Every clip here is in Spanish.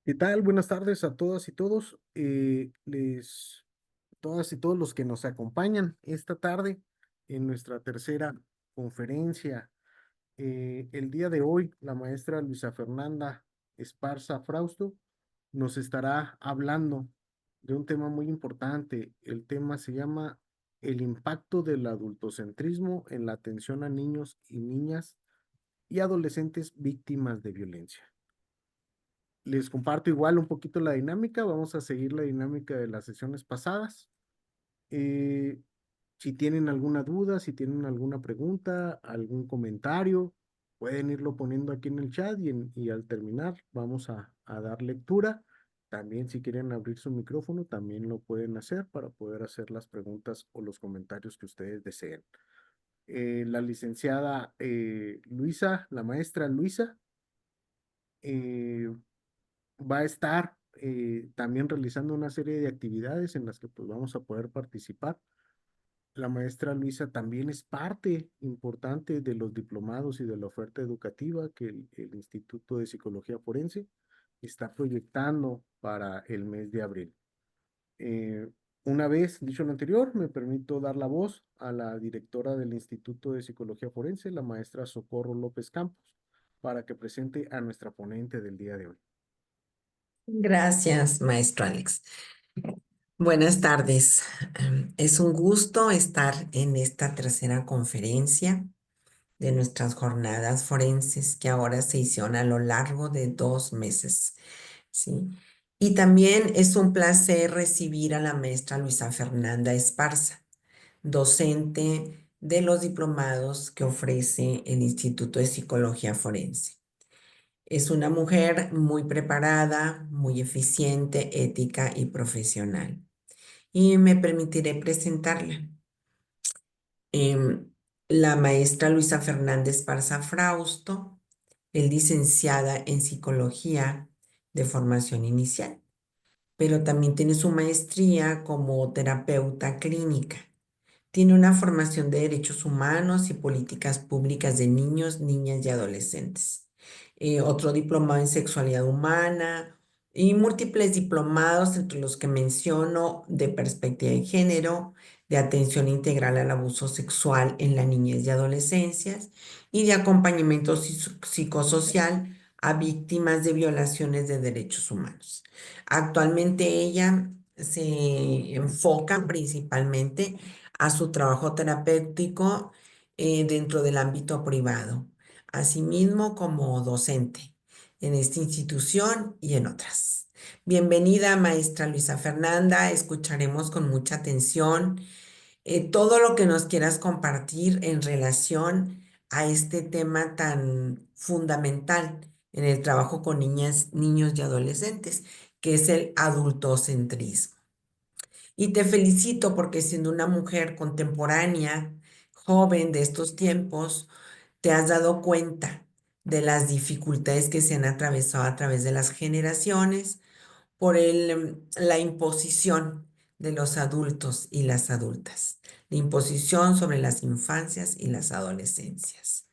¿Qué tal? Buenas tardes a todas y todos. Todas y todos los que nos acompañan esta tarde en nuestra tercera conferencia. El día de hoy, la maestra Luisa Fernanda Esparza Frausto nos estará hablando de un tema muy importante. El tema se llama el impacto del adultocentrismo en la atención a niños y niñas y adolescentes víctimas de violencia. Les comparto igual un poquito la dinámica. Vamos a seguir la dinámica de las sesiones pasadas. Eh, si tienen alguna duda, si tienen alguna pregunta, algún comentario, pueden irlo poniendo aquí en el chat y al terminar vamos a dar lectura. También si quieren abrir su micrófono, también lo pueden hacer para poder hacer las preguntas o los comentarios que ustedes deseen. La licenciada Luisa, la maestra Luisa, eh, va a estar también realizando una serie de actividades en las que pues vamos a poder participar. La maestra Luisa también es parte importante de los diplomados y de la oferta educativa que el Instituto de Psicología Forense está proyectando para el mes de abril. Eh, una vez dicho lo anterior, me permito dar la voz a la directora del Instituto de Psicología Forense, la maestra Socorro López Campos, para que presente a nuestra ponente del día de hoy. Gracias, maestro Alex. Buenas tardes. Es un gusto estar en esta tercera conferencia de nuestras jornadas forenses que ahora se hicieron a lo largo de 2 meses, ¿sí? Y también es un placer recibir a la maestra Luisa Fernanda Esparza, docente de los diplomados que ofrece el Instituto de Psicología Forense. Es una mujer muy preparada, muy eficiente, ética y profesional. Y me permitiré presentarla. Em, la maestra Luisa Fernández Parza Frausto es licenciada en psicología de formación inicial, pero también tiene su maestría como terapeuta clínica. Tiene una formación de derechos humanos y políticas públicas de niños, niñas y adolescentes. Otro diplomado en sexualidad humana y múltiples diplomados, entre los que menciono de perspectiva de género, de atención integral al abuso sexual en la niñez y adolescencias y de acompañamiento psicosocial a víctimas de violaciones de derechos humanos. Actualmente ella se enfoca principalmente a su trabajo terapéutico dentro del ámbito privado, asimismo como docente en esta institución y en otras. Bienvenida, maestra Luisa Fernanda. Escucharemos con mucha atención todo lo que nos quieras compartir en relación a este tema tan fundamental en el trabajo con niñas, niños y adolescentes, que es el adultocentrismo. Y te felicito porque siendo una mujer contemporánea, joven de estos tiempos, te has dado cuenta de las dificultades que se han atravesado a través de las generaciones por la imposición de los adultos y las adultas, la imposición sobre las infancias y las adolescencias.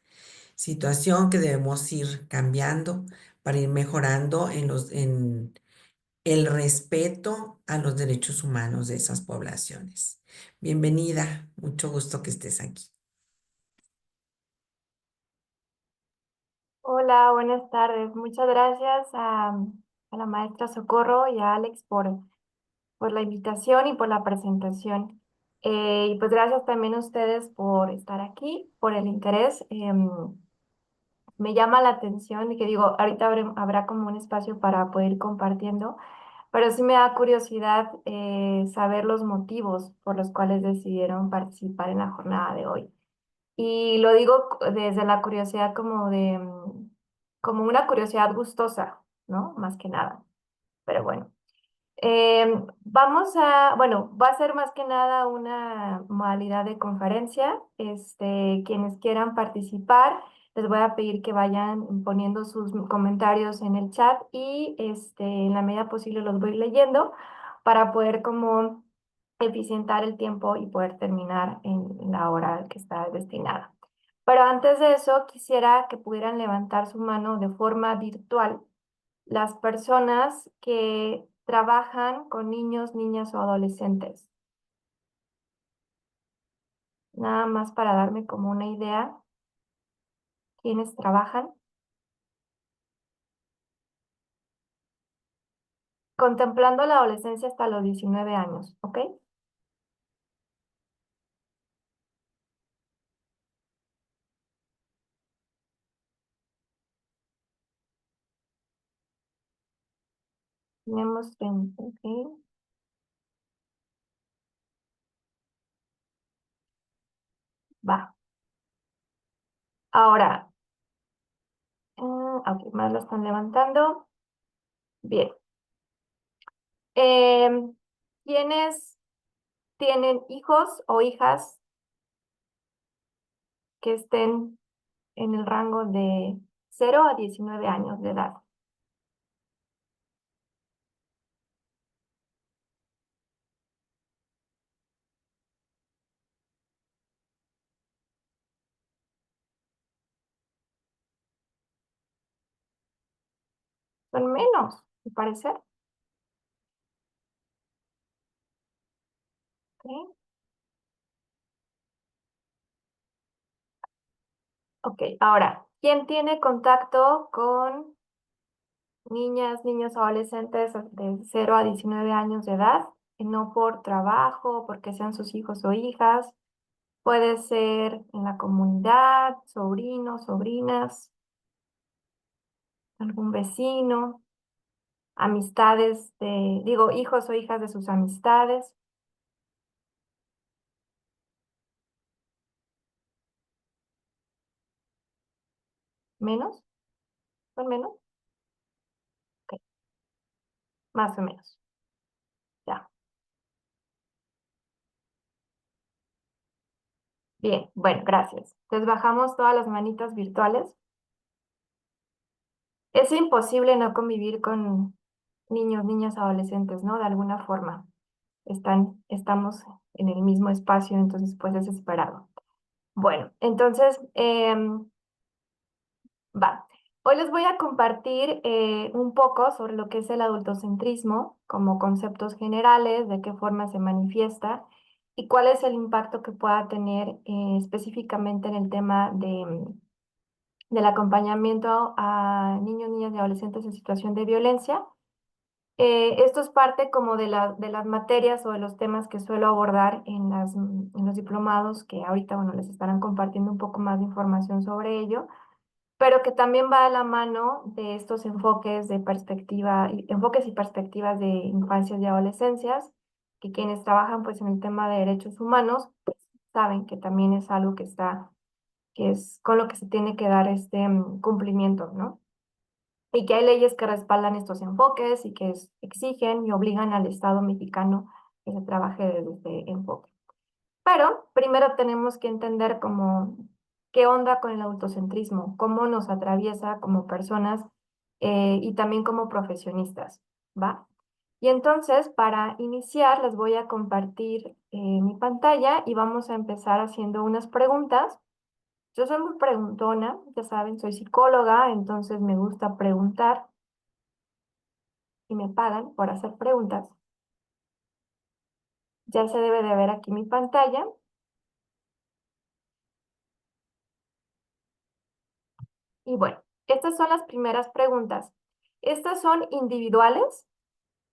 Situación que debemos ir cambiando para ir mejorando en el respeto a los derechos humanos de esas poblaciones. Bienvenida, mucho gusto que estés aquí. Hola, buenas tardes. Muchas gracias a la maestra Socorro y a Alex por la invitación y por la presentación. Y pues gracias también a ustedes por estar aquí, por el interés. Me llama la atención y que digo, ahorita habrá como un espacio para poder ir compartiendo, pero sí me da curiosidad saber los motivos por los cuales decidieron participar en la jornada de hoy. Y lo digo desde la curiosidad como una curiosidad gustosa, ¿no? Más que nada. Pero bueno. Bueno, va a ser más que nada una modalidad de conferencia. Quienes quieran participar, les voy a pedir que vayan poniendo sus comentarios en el chat y en la medida posible los voy leyendo para poder como eficientar el tiempo y poder terminar en la hora que está destinada. Pero antes de eso, quisiera que pudieran levantar su mano de forma virtual las personas que trabajan con niños, niñas o adolescentes? Nada más para darme como una idea, ¿quiénes trabajan? Contemplando la adolescencia hasta los 19 años, ¿ok? Tenemos 20, ¿ok? Va. Ahora, ok, más lo están levantando. Bien. Em, ¿Quiénes tienen hijos o hijas que estén en el rango de 0 a 19 años de edad? Son menos, al parecer. ¿Ok? Ok, ahora, ¿quién tiene contacto con niñas, niños, adolescentes de 0 a 19 años de edad? No por trabajo, porque sean sus hijos o hijas. Puede ser en la comunidad, sobrinos, sobrinas, algún vecino, amistades digo, hijos o hijas de sus amistades. ¿Menos? ¿Son menos? Ok, más o menos. Ya. Bien, bueno, gracias. Entonces bajamos todas las manitas virtuales. Es imposible no convivir con niños, niñas, adolescentes, ¿no? De alguna forma. Estamos en el mismo espacio, entonces pues es esperado. Bueno, entonces, va. Hoy les voy a compartir un poco sobre lo que es el adultocentrismo, como conceptos generales, de qué forma se manifiesta y cuál es el impacto que pueda tener específicamente en el tema del acompañamiento a niños, niñas y adolescentes en situación de violencia. Esto es parte como de las materias o de los temas que suelo abordar en los diplomados, que ahorita, bueno, les estarán compartiendo un poco más de información sobre ello, pero que también va a la mano de estos enfoques de perspectiva, enfoques y perspectivas de infancias y adolescencias, que quienes trabajan pues en el tema de derechos humanos, pues, saben que también es algo que es con lo que se tiene que dar este cumplimiento, ¿no? Y que hay leyes que respaldan estos enfoques y que exigen y obligan al Estado mexicano que se trabaje desde este enfoque. Pero primero tenemos que entender cómo, qué onda con el autocentrismo, cómo nos atraviesa como personas y también como profesionistas, ¿va? Y entonces, para iniciar, les voy a compartir mi pantalla y vamos a empezar haciendo unas preguntas. Yo soy muy preguntona, ya saben, soy psicóloga, entonces me gusta preguntar y me pagan por hacer preguntas. Ya se debe de ver aquí mi pantalla. Y bueno, estas son las primeras preguntas. Estas son individuales,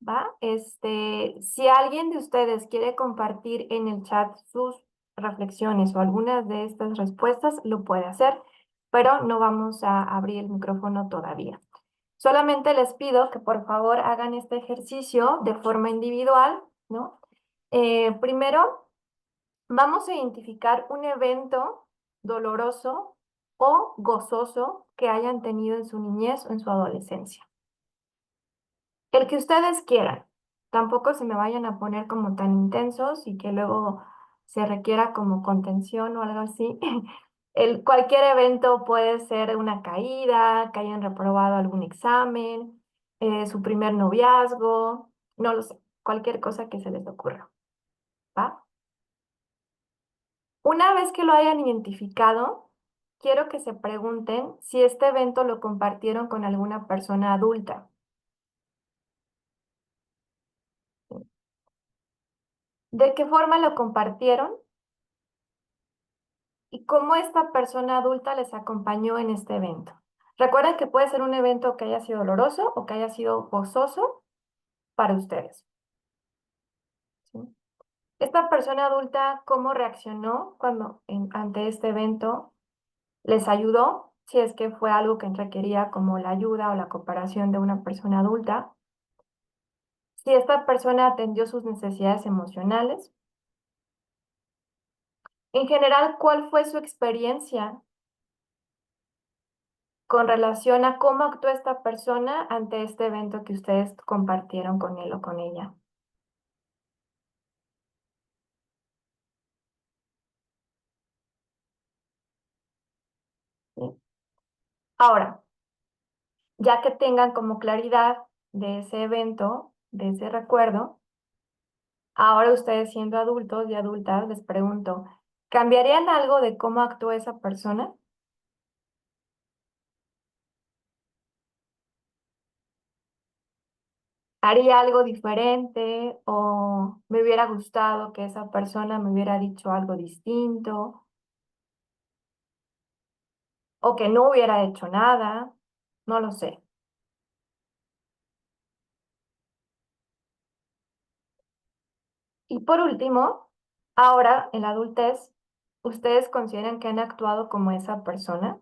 ¿va? Si alguien de ustedes quiere compartir en el chat sus reflexiones o algunas de estas respuestas, lo puede hacer, pero no vamos a abrir el micrófono todavía. Solamente les pido que por favor hagan este ejercicio de forma individual, ¿no? Primero, vamos a identificar un evento doloroso o gozoso que hayan tenido en su niñez o en su adolescencia. El que ustedes quieran. Tampoco se me vayan a poner como tan intensos y que luego se requiera como contención o algo así. Cualquier evento puede ser una caída, que hayan reprobado algún examen, su primer noviazgo, no lo sé, cualquier cosa que se les ocurra, ¿va? Una vez que lo hayan identificado, quiero que se pregunten si este evento lo compartieron con alguna persona adulta. ¿De qué forma lo compartieron? ¿Y cómo esta persona adulta les acompañó en este evento? Recuerden que puede ser un evento que haya sido doloroso o que haya sido gozoso para ustedes, ¿sí? Esta persona adulta, ¿cómo reaccionó ante este evento? ¿Les ayudó? Si es que fue algo que requería como la ayuda o la cooperación de una persona adulta. Si esta persona atendió sus necesidades emocionales. En general, ¿cuál fue su experiencia con relación a cómo actuó esta persona ante este evento que ustedes compartieron con él o con ella? ¿Sí? Ahora, ya que tengan como claridad de ese evento, de ese recuerdo, ahora ustedes siendo adultos y adultas, les pregunto, ¿cambiarían algo de cómo actuó esa persona? ¿Haría algo diferente o me hubiera gustado que esa persona me hubiera dicho algo distinto o que no hubiera hecho nada? No lo sé. Y por último, ahora en la adultez, ¿ustedes consideran que han actuado como esa persona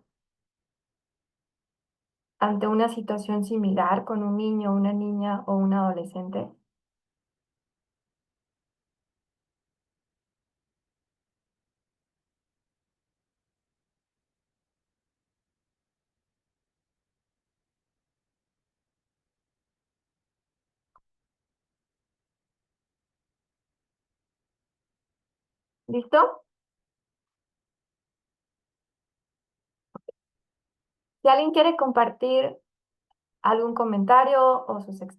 ante una situación similar con un niño, una niña o un adolescente? ¿Listo? Si alguien quiere compartir algún comentario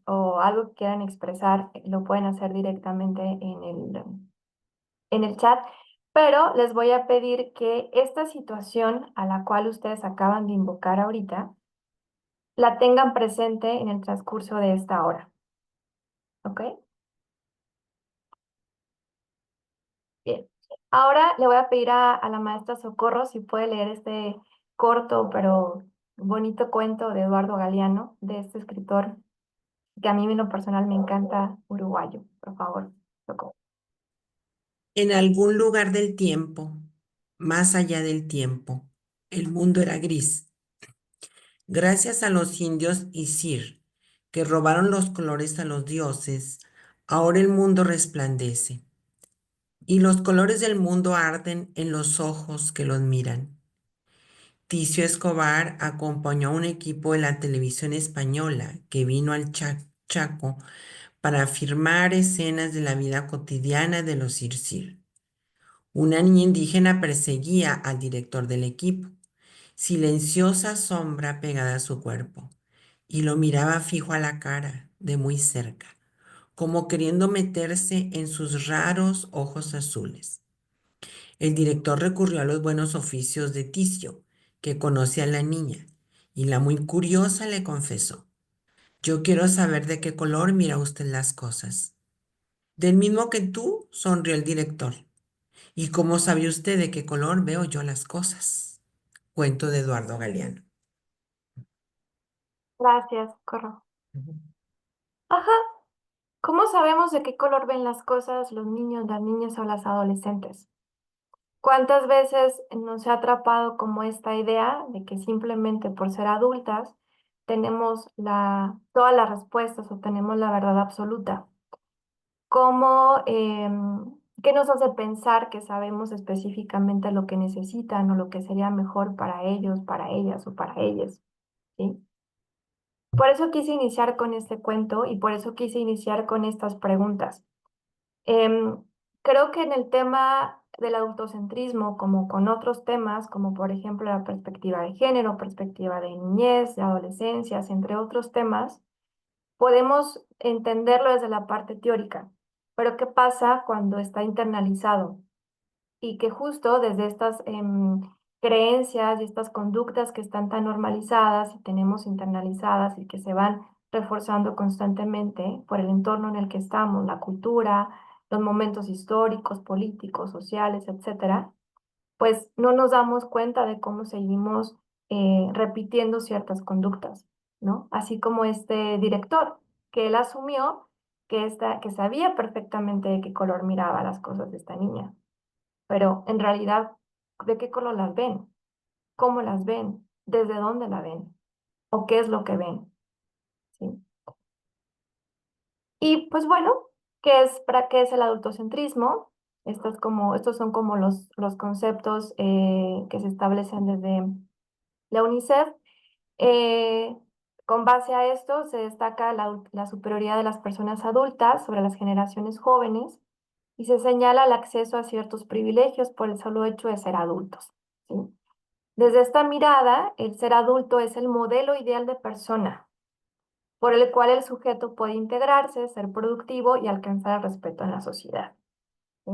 o algo que quieran expresar, lo pueden hacer directamente en el chat, pero les voy a pedir que esta situación a la cual ustedes acaban de invocar ahorita, la tengan presente en el transcurso de esta hora, ¿ok? Bien. Ahora le voy a pedir a la maestra Socorro si puede leer este corto pero bonito cuento de Eduardo Galeano, de este escritor que a mí en lo personal me encanta, uruguayo. Por favor, Socorro. En algún lugar del tiempo, más allá del tiempo, el mundo era gris. Gracias a los indios Isir, que robaron los colores a los dioses, ahora el mundo resplandece, y los colores del mundo arden en los ojos que los miran. Ticio Escobar acompañó a un equipo de la televisión española que vino al Chaco para filmar escenas de la vida cotidiana de los Isir. Una niña indígena perseguía al director del equipo, silenciosa sombra pegada a su cuerpo, y lo miraba fijo a la cara, de muy cerca, como queriendo meterse en sus raros ojos azules. El director recurrió a los buenos oficios de Ticio, que conocía a la niña, y la muy curiosa le confesó: yo quiero saber de qué color mira usted las cosas. Del mismo que tú, sonrió el director. ¿Y cómo sabe usted de qué color veo yo las cosas? Cuento de Eduardo Galeano. Gracias, Socorro. Ujú. Ajá. ¿Cómo sabemos de qué color ven las cosas los niños, las niñas o las adolescentes? ¿Cuántas veces nos ha atrapado como esta idea de que simplemente por ser adultas tenemos todas las respuestas o tenemos la verdad absoluta? ¿Qué nos hace pensar que sabemos específicamente lo que necesitan o lo que sería mejor para ellos, para ellas o para ellas? ¿Sí? Por eso quise iniciar con este cuento y por eso quise iniciar con estas preguntas. Em, Creo que en el tema del adultocentrismo, como con otros temas, como por ejemplo la perspectiva de género, perspectiva de niñez, de adolescencias, entre otros temas, podemos entenderlo desde la parte teórica. Pero ¿qué pasa cuando está internalizado? Y que justo desde estas creencias y estas conductas que están tan normalizadas y tenemos internalizadas y que se van reforzando constantemente por el entorno en el que estamos, la cultura, los momentos históricos, políticos, sociales, etcétera, pues no nos damos cuenta de cómo seguimos repitiendo ciertas conductas, ¿no? Así como este director, que él asumió que sabía perfectamente de qué color miraba las cosas de esta niña, pero en realidad, ¿de qué color las ven? ¿Cómo las ven? ¿Desde dónde la ven? ¿O qué es lo que ven? ¿Sí? Y pues bueno, qué es el adultocentrismo? Estos son como los conceptos que se establecen desde la UNICEF. Eh, con base a esto, se destaca la superioridad de las personas adultas sobre las generaciones jóvenes y se señala el acceso a ciertos privilegios por el solo hecho de ser adultos, ¿sí? Desde esta mirada, el ser adulto es el modelo ideal de persona por el cual el sujeto puede integrarse, ser productivo y alcanzar el respeto en la sociedad, ¿sí?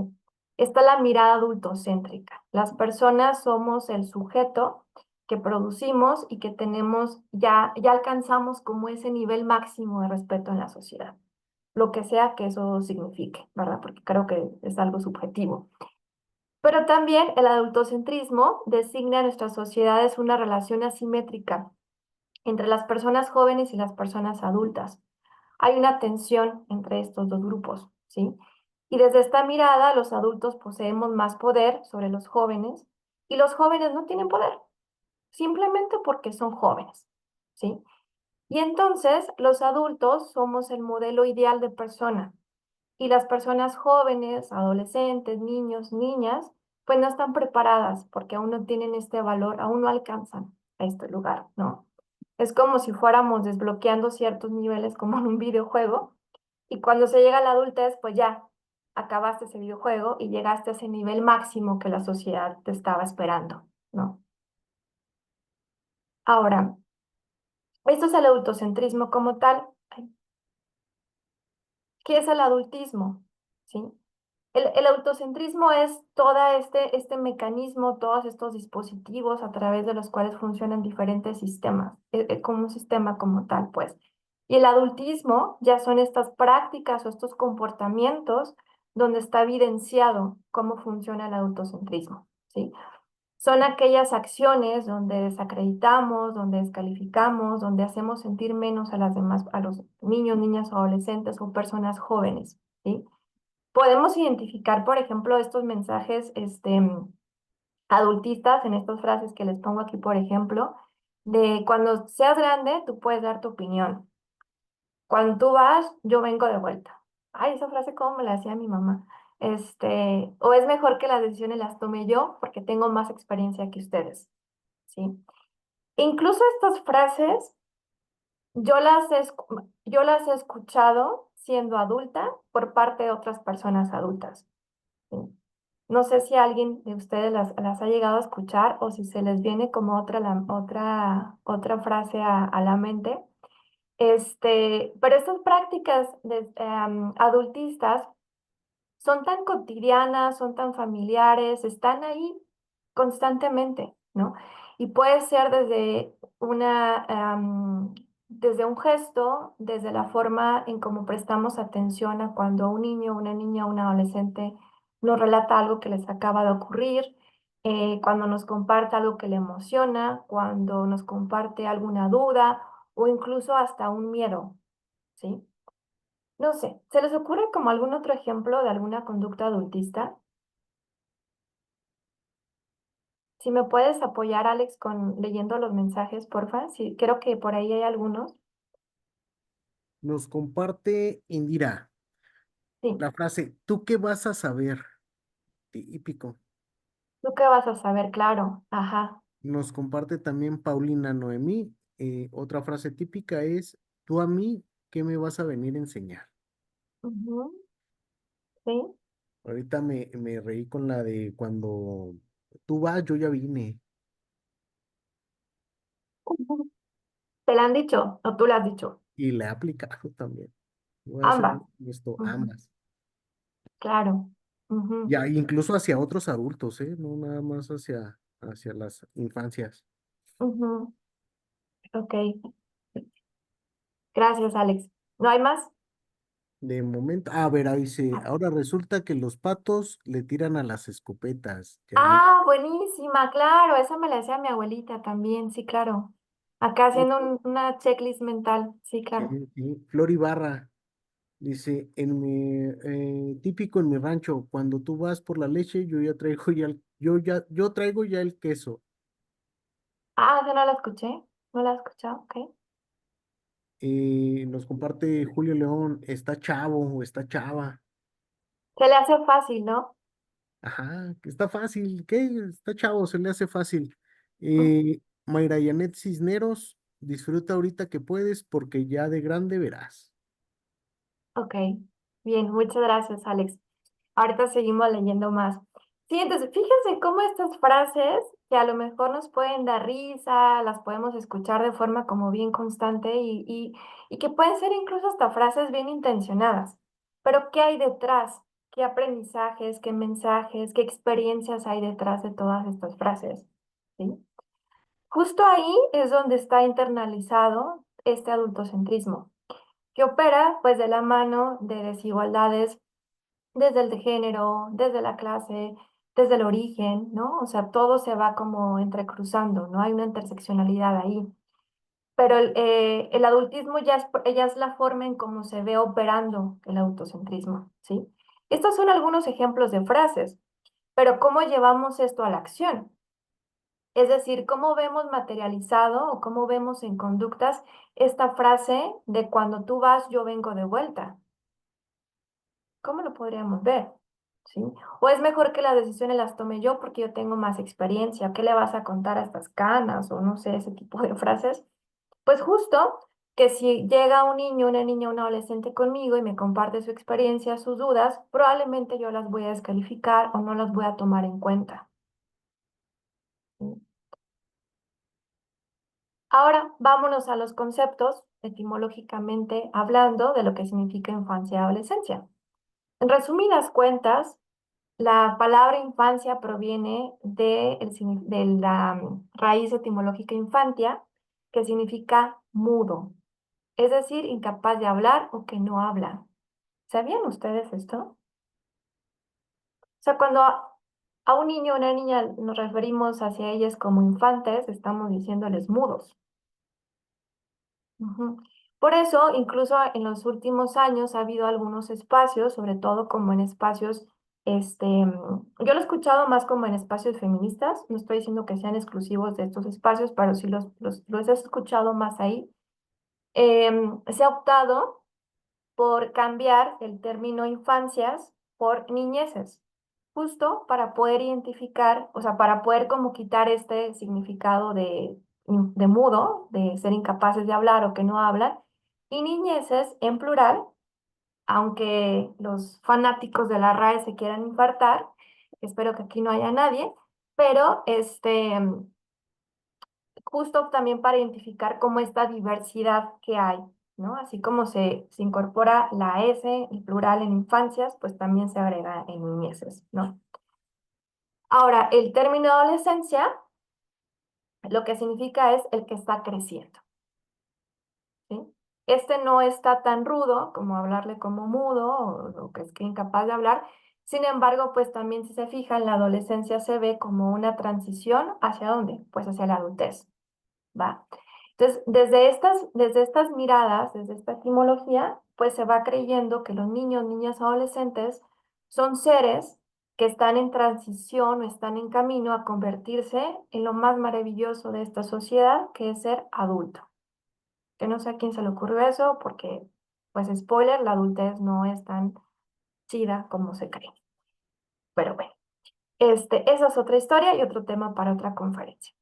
Esta es la mirada adultocéntrica. Las personas somos el sujeto que producimos y que tenemos, ya alcanzamos como ese nivel máximo de respeto en la sociedad, lo que sea que eso signifique, ¿verdad? Porque creo que es algo subjetivo. Pero también el adultocentrismo designa en nuestras sociedades una relación asimétrica entre las personas jóvenes y las personas adultas. Hay una tensión entre estos dos grupos, ¿sí? Y desde esta mirada, los adultos poseemos más poder sobre los jóvenes y los jóvenes no tienen poder, simplemente porque son jóvenes, ¿sí? Y entonces los adultos somos el modelo ideal de persona y las personas jóvenes, adolescentes, niños, niñas, pues no están preparadas porque aún no tienen este valor, aún no alcanzan a este lugar, ¿no? Es como si fuéramos desbloqueando ciertos niveles como en un videojuego y cuando se llega a la adultez, pues ya acabaste ese videojuego y llegaste a ese nivel máximo que la sociedad te estaba esperando, ¿no? Ahora, esto es el adultocentrismo como tal. Ay, ¿qué es el adultismo? ¿Sí? El autocentrismo es todo este mecanismo, todos estos dispositivos a través de los cuales funcionan diferentes sistemas, como un sistema como tal, pues. Y el adultismo ya son estas prácticas o estos comportamientos donde está evidenciado cómo funciona el autocentrismo, ¿sí? Son aquellas acciones donde desacreditamos, donde descalificamos, donde hacemos sentir menos a las demás, a los niños, niñas, adolescentes o personas jóvenes, ¿sí? Podemos identificar, por ejemplo, estos mensajes adultistas en estas frases que les pongo aquí, por ejemplo, de cuando seas grande, tú puedes dar tu opinión. Cuando tú vas, yo vengo de vuelta. Ay, esa frase cómo me la hacía mi mamá. O es mejor que las decisiones las tome yo porque tengo más experiencia que ustedes, ¿sí? Incluso estas frases yo las he escuchado siendo adulta por parte de otras personas adultas, ¿sí? No sé si alguien de ustedes las ha llegado a escuchar o si se les viene como otra frase a la mente. Pero estas prácticas adultistas son tan cotidianas, son tan familiares, están ahí constantemente, ¿no? Y puede ser desde un gesto, desde la forma en cómo prestamos atención a cuando un niño, una niña, un adolescente nos relata algo que les acaba de ocurrir, cuando nos comparte algo que le emociona, cuando nos comparte alguna duda o incluso hasta un miedo, ¿sí? No sé, ¿se les ocurre como algún otro ejemplo de alguna conducta adultista? Si me puedes apoyar, Alex, con leyendo los mensajes, porfa. Sí, creo que por ahí hay algunos. Nos comparte Indira Sí, la frase, ¿tú qué vas a saber? Típico. ¿tú qué vas a saber? Claro. Ajá. Nos comparte también Paulina Noemí. Otra frase típica es, tú a mí, ¿qué me vas a venir a enseñar? Ujú, sí. Ahorita me reí con la de cuando tú vas, yo ya vine. Ujú. ¿Te la han dicho o tú la has dicho? Y le he aplicado también. Voy a hacer Ambas. esto, Ujú, ambas. claro. Ujú, Ya, incluso hacia otros adultos, ¿eh? No nada más hacia las infancias. ujú. Ok. Gracias, Alex. ¿No hay más? De momento, a ver, ahí dice, Ah, ahora resulta que los patos le tiran a las escopetas. Ya no. ah, buenísima, claro, esa me la decía mi abuelita también, sí, claro. Acá haciendo una checklist mental, sí, Sí, claro. sí. Flor Ibarra dice, típico en mi rancho, cuando tú vas por la leche, yo traigo ya el queso. Ah, esa no la escuché, no la he escuchado, ok. Nos comparte Julio León, está chavo o está chava. Se le hace fácil, ¿no? Ajá, que está fácil, ¿qué? Está chavo, se le hace fácil. Mm, Mayra Yanet Cisneros, disfruta ahorita que puedes porque ya de grande verás. ok, bien, muchas gracias, Alex. Ahorita seguimos leyendo más. Sí, entonces fíjense cómo estas frases que a lo mejor nos pueden dar risa, las podemos escuchar de forma como bien constante y que pueden ser incluso hasta frases bien intencionadas. Pero ¿qué hay detrás? ¿Qué aprendizajes, qué mensajes, qué experiencias hay detrás de todas estas frases? ¿Sí? Justo ahí es donde está internalizado este adultocentrismo, que opera pues de la mano de desigualdades desde el de género, desde la clase, desde el origen, ¿no? O sea, todo se va como entrecruzando, ¿no? Hay una interseccionalidad ahí. Pero el adultismo ya es la forma en cómo se ve operando el autocentrismo, ¿sí? Estos son algunos ejemplos de frases, pero ¿cómo llevamos esto a la acción? Es decir, ¿cómo vemos materializado o cómo vemos en conductas esta frase de cuando tú vas, yo vengo de vuelta? ¿Cómo lo podríamos ver? ¿Sí? O es mejor que las decisiones las tome yo porque yo tengo más experiencia. ¿Qué le vas a contar a estas canas? O no sé, ese tipo de frases. Pues justo que si llega un niño, una niña, un adolescente conmigo y me comparte su experiencia, sus dudas, probablemente yo las voy a descalificar o no las voy a tomar en cuenta. ¿Sí? Ahora vámonos a los conceptos, etimológicamente hablando, de lo que significa infancia y adolescencia. En resumidas cuentas, la palabra infancia proviene de la raíz etimológica infantia, que significa mudo, es decir, incapaz de hablar o que no habla. ¿Sabían ustedes esto? O sea, cuando a un niño o una niña nos referimos hacia ellas como infantes, estamos diciéndoles mudos. Ujú. Por eso, incluso en los últimos años ha habido algunos espacios, sobre todo como en espacios, yo lo he escuchado más como en espacios feministas, no estoy diciendo que sean exclusivos de estos espacios, pero sí los he escuchado más ahí. Se ha optado por cambiar el término infancias por niñeces, justo para poder identificar, o sea, para poder como quitar este significado de mudo, de ser incapaces de hablar o que no hablan, y niñeces en plural, aunque los fanáticos de la RAE se quieran infartar, espero que aquí no haya nadie, pero justo también para identificar como esta diversidad que hay, ¿no? Así como se incorpora la S, el plural en infancias, pues también se agrega en niñeces, ¿no? Ahora, el término adolescencia lo que significa es el que está creciendo, ¿sí? Este no está tan rudo como hablarle como mudo o que es que incapaz de hablar. Sin embargo, pues también si se fijan, la adolescencia se ve como una transición ¿hacia dónde? Pues hacia la adultez. ¿Va? Entonces, desde estas miradas, desde esta etimología, pues se va creyendo que los niños, niñas, adolescentes son seres que están en transición o están en camino a convertirse en lo más maravilloso de esta sociedad, que es ser adulto. Que no sé a quién se le ocurrió eso, porque, pues spoiler, la adultez no es tan chida como se cree. Pero bueno, esa es otra historia y otro tema para otra conferencia.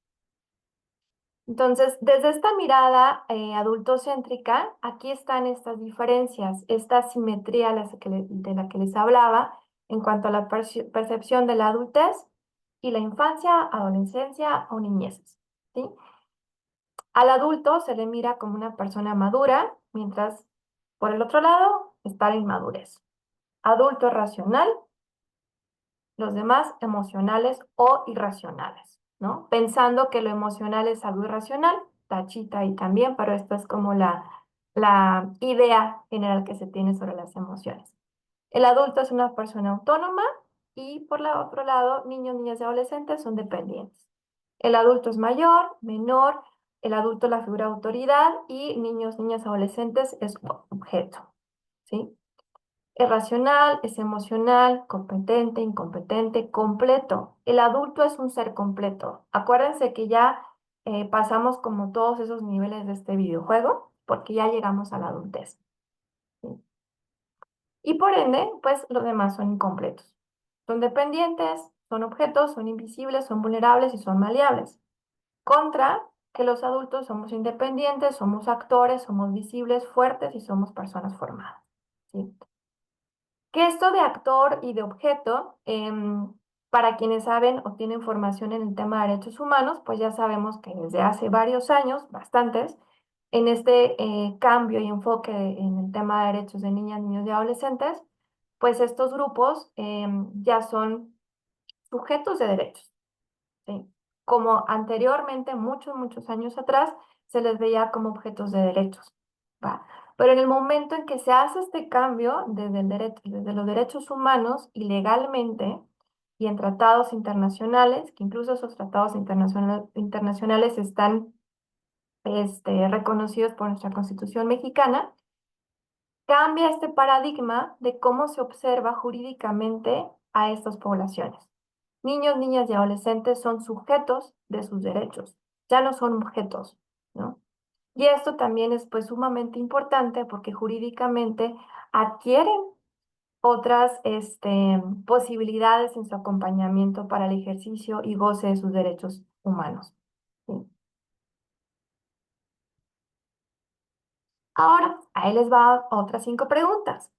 Entonces, desde esta mirada adultocéntrica, aquí están estas diferencias, esta simetría de la que les hablaba en cuanto a la percepción de la adultez y la infancia, adolescencia o niñeces, ¿sí? Al adulto se le mira como una persona madura, mientras por el otro lado está la inmadurez. Adulto racional, los demás emocionales o irracionales, ¿no? Pensando que lo emocional es algo irracional, tachita ahí también, pero esta es como la idea general que se tiene sobre las emociones. El adulto es una persona autónoma y por el otro lado, niños, niñas y adolescentes son dependientes. El adulto es mayor, menor, el adulto es la figura de autoridad y niños, niñas, adolescentes es objeto, ¿sí? Es racional, es emocional, competente, incompetente, completo. El adulto es un ser completo. Acuérdense que ya pasamos como todos esos niveles de este videojuego porque ya llegamos a la adultez, ¿sí? Y por ende, pues los demás son incompletos. Son dependientes, son objetos, son invisibles, son vulnerables y son maleables. Contra que los adultos somos independientes, somos actores, somos visibles, fuertes y somos personas formadas, ¿sí? Que esto de actor y de objeto, para quienes saben o tienen formación en el tema de derechos humanos, pues ya sabemos que desde hace varios años, bastantes, en este cambio y enfoque en el tema de derechos de niñas, niños y adolescentes, pues estos grupos ya son sujetos de derechos, ¿sí? Como anteriormente, muchos, muchos años atrás, se les veía como objetos de derechos, ¿va? Pero en el momento en que se hace este cambio desde el derecho, desde los derechos humanos y legalmente y en tratados internacionales, que incluso esos tratados internacionales están reconocidos por nuestra Constitución mexicana, cambia este paradigma de cómo se observa jurídicamente a estas poblaciones. Niños, niñas y adolescentes son sujetos de sus derechos, ya no son objetos, ¿no? Y esto también es pues sumamente importante porque jurídicamente adquieren otras posibilidades en su acompañamiento para el ejercicio y goce de sus derechos humanos, ¿sí? Ahora, ahí les va otras 5 preguntas,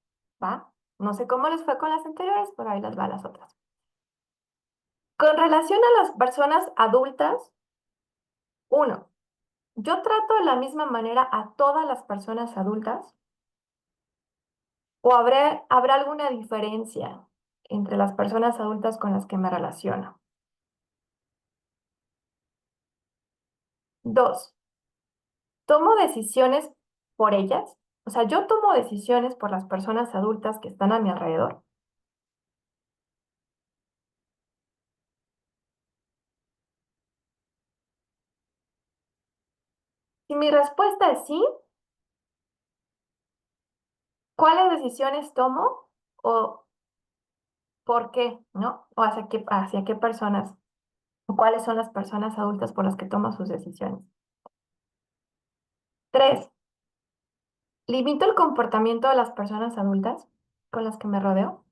¿va? No sé cómo les fue con las anteriores, pero ahí les va las otras. Con relación a las personas adultas, uno, ¿yo trato de la misma manera a todas las personas adultas? ¿O habrá alguna diferencia entre las personas adultas con las que me relaciono? Dos, ¿tomo decisiones por ellas? O sea, ¿yo tomo decisiones por las personas adultas que están a mi alrededor? Si mi respuesta es sí, ¿cuáles decisiones tomo o por qué, no? O hacia qué personas, o cuáles son las personas adultas por las que tomo sus decisiones. Tres, ¿limito el comportamiento de las personas adultas con las que me rodeo?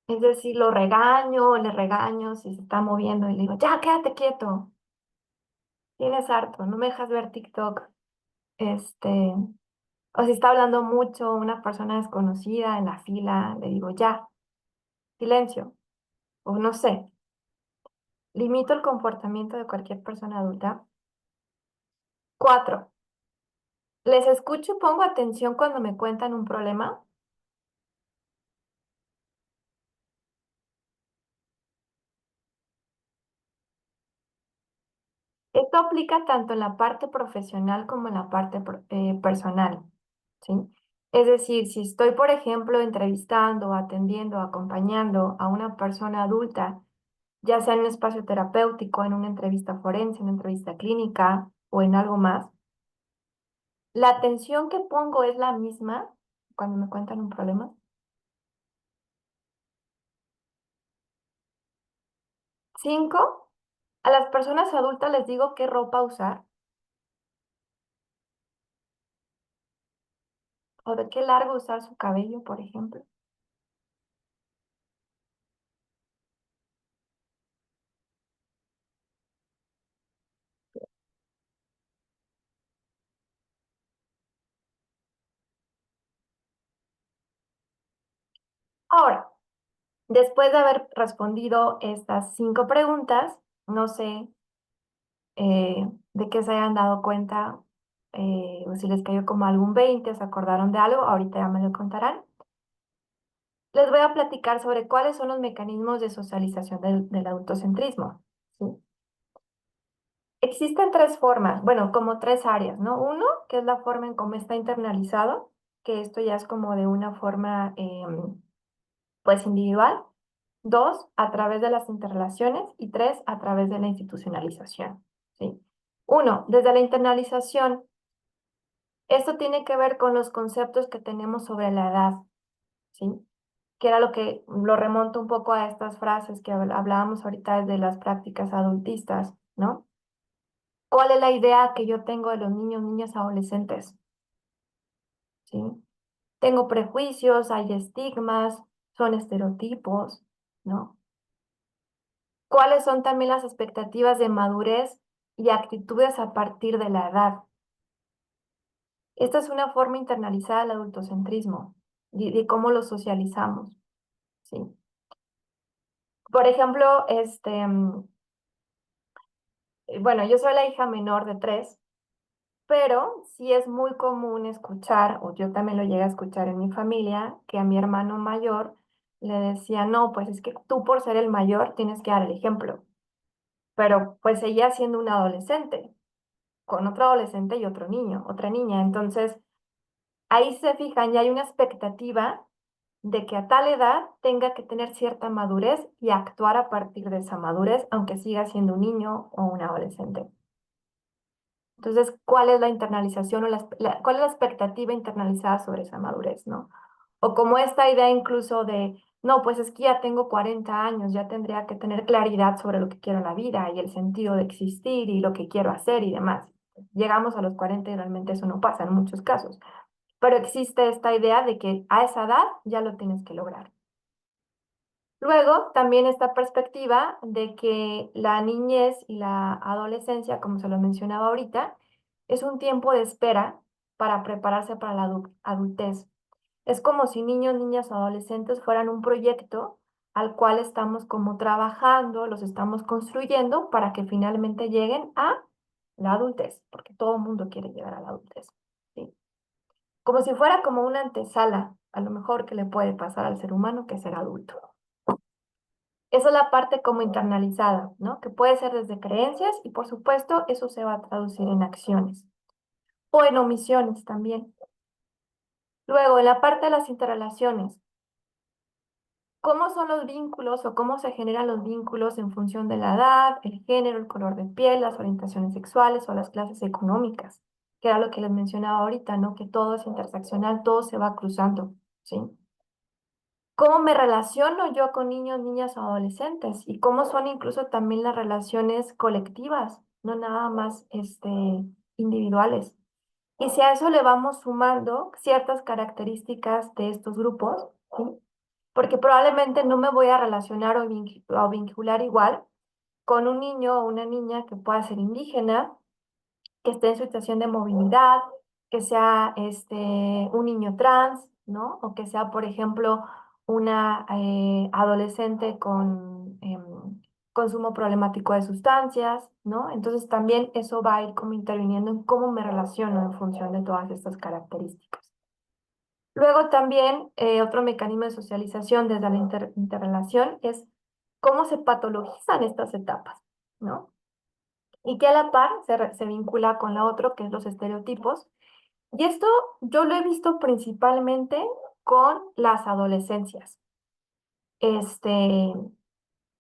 Es decir, lo regaño, le regaño si se está moviendo y le digo, ya, quédate quieto, tienes harto, no me dejas ver TikTok. Este, o si está hablando mucho una persona desconocida en la fila, le digo, ya, silencio. O no sé, limito el comportamiento de cualquier persona adulta. Cuatro, les escucho y pongo atención cuando me cuentan un problema. Esto aplica tanto en la parte profesional como en la parte personal, ¿sí? Es decir, si estoy, por ejemplo, entrevistando, atendiendo, acompañando a una persona adulta, ya sea en un espacio terapéutico, en una entrevista forense, en una entrevista clínica o en algo más, la atención que pongo es la misma cuando me cuentan un problema. Cinco, a las personas adultas les digo qué ropa usar o de qué largo usar su cabello, por ejemplo. Ahora, después de haber respondido estas 5 preguntas, no sé de qué se hayan dado cuenta o si les cayó como algún 20, se acordaron de algo, ahorita ya me lo contarán. Les voy a platicar sobre cuáles son los mecanismos de socialización del adultocentrismo, ¿sí? Existen tres formas, bueno, como tres áreas, ¿no? Uno, que es la forma en cómo está internalizado, que esto ya es como de una forma, pues, individual. Dos, a través de las interrelaciones. Y tres, a través de la institucionalización, ¿sí? Uno, desde la internalización, esto tiene que ver con los conceptos que tenemos sobre la edad, ¿sí? Que era lo que lo remonto un poco a estas frases que hablábamos ahorita de las prácticas adultistas, ¿no? ¿Cuál es la idea que yo tengo de los niños, niñas, adolescentes? ¿Sí? Tengo prejuicios, hay estigmas, son estereotipos, ¿no? ¿Cuáles son también las expectativas de madurez y actitudes a partir de la edad? Esta es una forma internalizada del adultocentrismo y de cómo lo socializamos, ¿sí? Por ejemplo, bueno, yo soy la hija menor de tres, pero sí es muy común escuchar, o yo también lo llegué a escuchar en mi familia, que a mi hermano mayor le decía, no, pues es que tú por ser el mayor tienes que dar el ejemplo, pero pues seguía siendo un adolescente, con otro adolescente y otro niño, otra niña. Entonces, ahí se fijan, ya hay una expectativa de que a tal edad tenga que tener cierta madurez y actuar a partir de esa madurez, aunque siga siendo un niño o un adolescente. Entonces, ¿cuál es la internalización o cuál es la expectativa internalizada sobre esa madurez, ¿no? O como esta idea incluso de, no, pues es que ya tengo 40 años, ya tendría que tener claridad sobre lo que quiero en la vida y el sentido de existir y lo que quiero hacer y demás. Llegamos a los 40 y realmente eso no pasa en muchos casos, pero existe esta idea de que a esa edad ya lo tienes que lograr. Luego, también esta perspectiva de que la niñez y la adolescencia, como se lo mencionaba ahorita, es un tiempo de espera para prepararse para la adultez. Es como si niños, niñas o adolescentes fueran un proyecto al cual estamos como trabajando, los estamos construyendo para que finalmente lleguen a la adultez, porque todo el mundo quiere llegar a la adultez, ¿sí? Como si fuera como una antesala, a lo mejor que le puede pasar al ser humano que es ser adulto. Esa es la parte como internalizada, ¿no? Que puede ser desde creencias y por supuesto eso se va a traducir en acciones o en omisiones también. Luego, en la parte de las interrelaciones, ¿cómo son los vínculos o cómo se generan los vínculos en función de la edad, el género, el color de piel, las orientaciones sexuales o las clases económicas? Que era lo que les mencionaba ahorita, ¿no? Que todo es interseccional, todo se va cruzando, ¿sí? ¿Cómo me relaciono yo con niños, niñas o adolescentes? Y cómo son incluso también las relaciones colectivas, no nada más individuales. Y si a eso le vamos sumando ciertas características de estos grupos, ¿sí? Porque probablemente no me voy a relacionar o vincular igual con un niño o una niña que pueda ser indígena, que esté en situación de movilidad, que sea un niño trans, ¿no? O que sea, por ejemplo, una adolescente con consumo problemático de sustancias, ¿no? Entonces también eso va a ir como interviniendo en cómo me relaciono en función de todas estas características. Luego también otro mecanismo de socialización desde la interrelación es cómo se patologizan estas etapas, ¿no? Y que a la par se vincula con la otra, que es los estereotipos. Y esto yo lo he visto principalmente con las adolescencias. Este,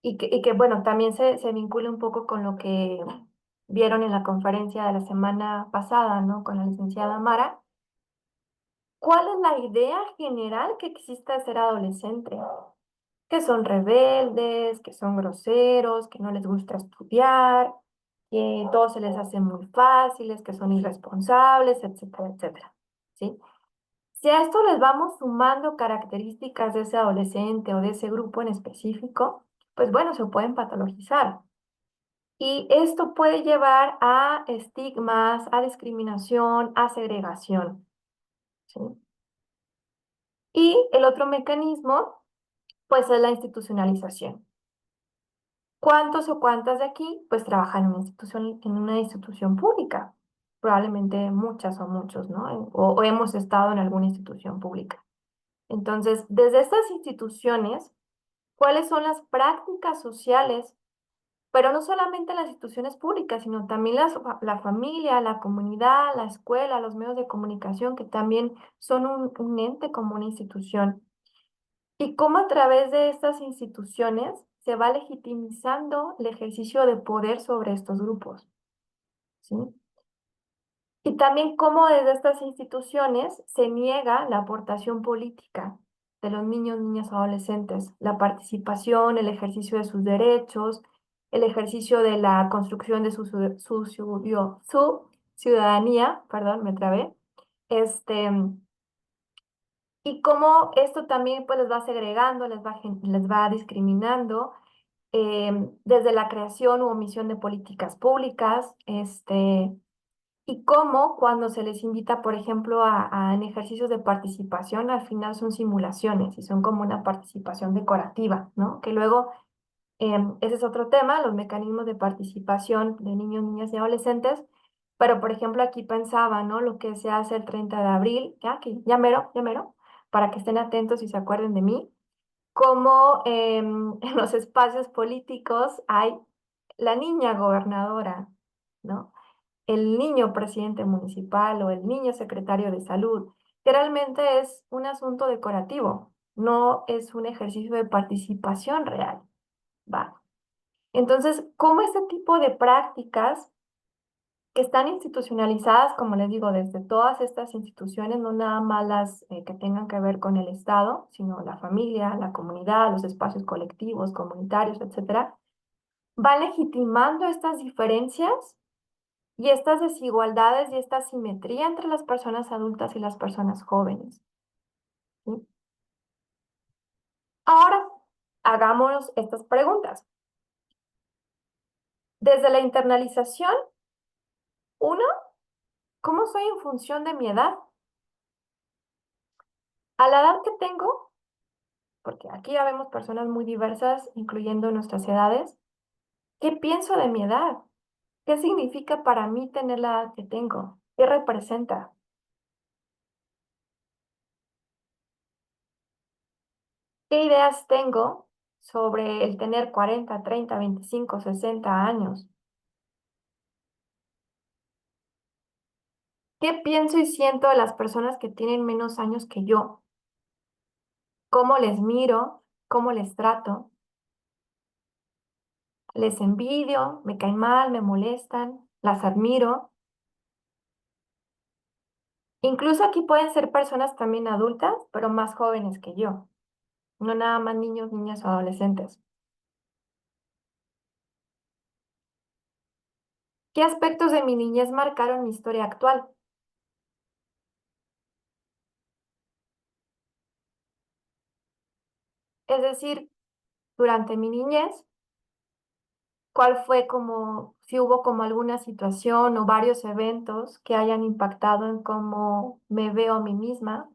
y que bueno, también se vincula un poco con lo que vieron en la conferencia de la semana pasada, ¿no? Con la licenciada Mara. ¿Cuál es la idea general que existe de ser adolescente? Que son rebeldes, que son groseros, que no les gusta estudiar, que todo se les hace muy fáciles, que son irresponsables, etcétera, etcétera, ¿sí? Si a esto les vamos sumando características de ese adolescente o de ese grupo en específico, pues bueno, se pueden patologizar. Y esto puede llevar a estigmas, a discriminación, a segregación, ¿sí? Y el otro mecanismo, pues es la institucionalización. ¿Cuántos o cuántas de aquí pues trabajan en una institución pública? Probablemente muchas o muchos, ¿no? O hemos estado en alguna institución pública. Entonces, desde estas instituciones, ¿cuáles son las prácticas sociales Pero no solamente las instituciones públicas, sino también la familia, la comunidad, la escuela, los medios de comunicación, que también son un ente como una institución. Y cómo a través de estas instituciones se va legitimizando el ejercicio de poder sobre estos grupos, ¿sí? Y también cómo desde estas instituciones se niega la aportación política de los niños, niñas, adolescentes, la participación, el ejercicio de sus derechos, el ejercicio de la construcción de su ciudadanía, perdón, me trabé, este, y cómo esto también pues les va segregando, les va discriminando, desde la creación u omisión de políticas públicas, y cómo cuando se les invita, por ejemplo, en ejercicios de participación, al final son simulaciones y son como una participación decorativa, ¿no? Que luego, ese es otro tema, los mecanismos de participación de niños, niñas y adolescentes. Pero, por ejemplo, aquí pensaba, ¿no? Lo que se hace el 30 de abril, ya que ya mero, para que estén atentos y se acuerden de mí, como en los espacios políticos hay la niña gobernadora, ¿no? El niño presidente municipal o el niño secretario de salud, que realmente es un asunto decorativo, no es un ejercicio de participación real, ¿va? Entonces, ¿cómo este tipo de prácticas que están institucionalizadas, como les digo, desde todas estas instituciones, no nada más las que tengan que ver con el Estado, sino la familia, la comunidad, los espacios colectivos, comunitarios, etcétera, van legitimando estas diferencias y estas desigualdades y esta asimetría entre las personas adultas y las personas jóvenes, ¿sí? Ahora, hagámonos estas preguntas. Desde la internalización, uno, ¿cómo soy en función de mi edad? A la edad que tengo, porque aquí ya vemos personas muy diversas, incluyendo nuestras edades, ¿qué pienso de mi edad? ¿Qué significa para mí tener la edad que tengo? ¿Qué representa? ¿Qué ideas tengo sobre el tener 40, 30, 25, 60 años? ¿Qué pienso y siento de las personas que tienen menos años que yo? ¿Cómo les miro? ¿Cómo les trato? ¿Les envidio? ¿Me caen mal? ¿Me molestan? ¿Las admiro? Incluso aquí pueden ser personas también adultas, pero más jóvenes que yo. No nada más niños, niñas o adolescentes. ¿Qué aspectos de mi niñez marcaron mi historia actual? Es decir, durante mi niñez, ¿cuál fue como, si hubo como alguna situación o varios eventos que hayan impactado en cómo me veo a mí misma,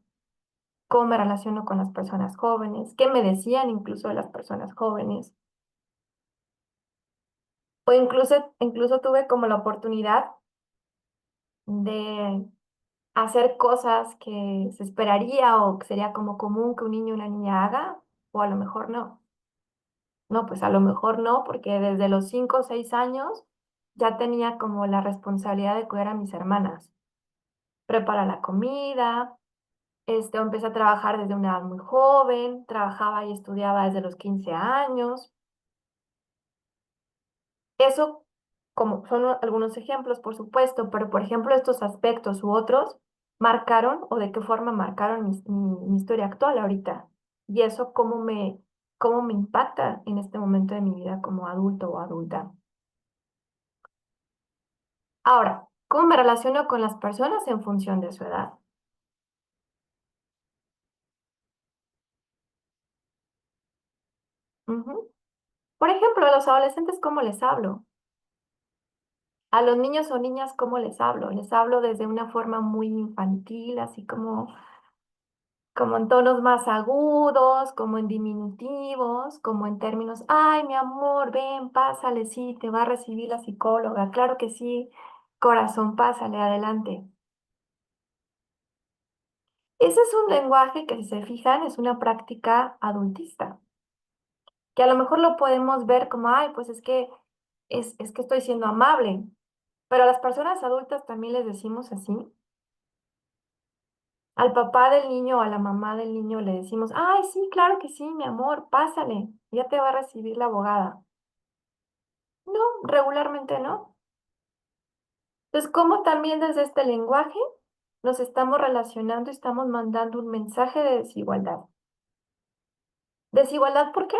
cómo me relaciono con las personas jóvenes, qué me decían incluso de las personas jóvenes? O incluso tuve como la oportunidad de hacer cosas que se esperaría o que sería como común que un niño o una niña haga, o a lo mejor no. No, pues a lo mejor no, porque desde los 5 o 6 años ya tenía como la responsabilidad de cuidar a mis hermanas, preparar la comida, empecé a trabajar desde una edad muy joven, trabajaba y estudiaba desde los 15 años. Eso, como son algunos ejemplos, por supuesto, pero por ejemplo estos aspectos u otros marcaron o de qué forma marcaron mi historia actual ahorita. Y eso cómo me impacta en este momento de mi vida como adulto o adulta. Ahora, ¿cómo me relaciono con las personas en función de su edad? Ujú. Por ejemplo, a los adolescentes, ¿cómo les hablo? A los niños o niñas, ¿cómo les hablo? Les hablo desde una forma muy infantil, así como en tonos más agudos, como en diminutivos, como en términos, ay, mi amor, ven, pásale, sí, te va a recibir la psicóloga, claro que sí, corazón, pásale, adelante. Ese es un lenguaje que, si se fijan, es una práctica adultista, que a lo mejor lo podemos ver como, ay, pues es que es que estoy siendo amable. Pero a las personas adultas también les decimos así. Al papá del niño o a la mamá del niño le decimos, ay, sí, claro que sí, mi amor, pásale, ya te va a recibir la abogada. No, regularmente no. Entonces, ¿cómo también desde este lenguaje nos estamos relacionando y estamos mandando un mensaje de desigualdad? ¿Desigualdad por qué?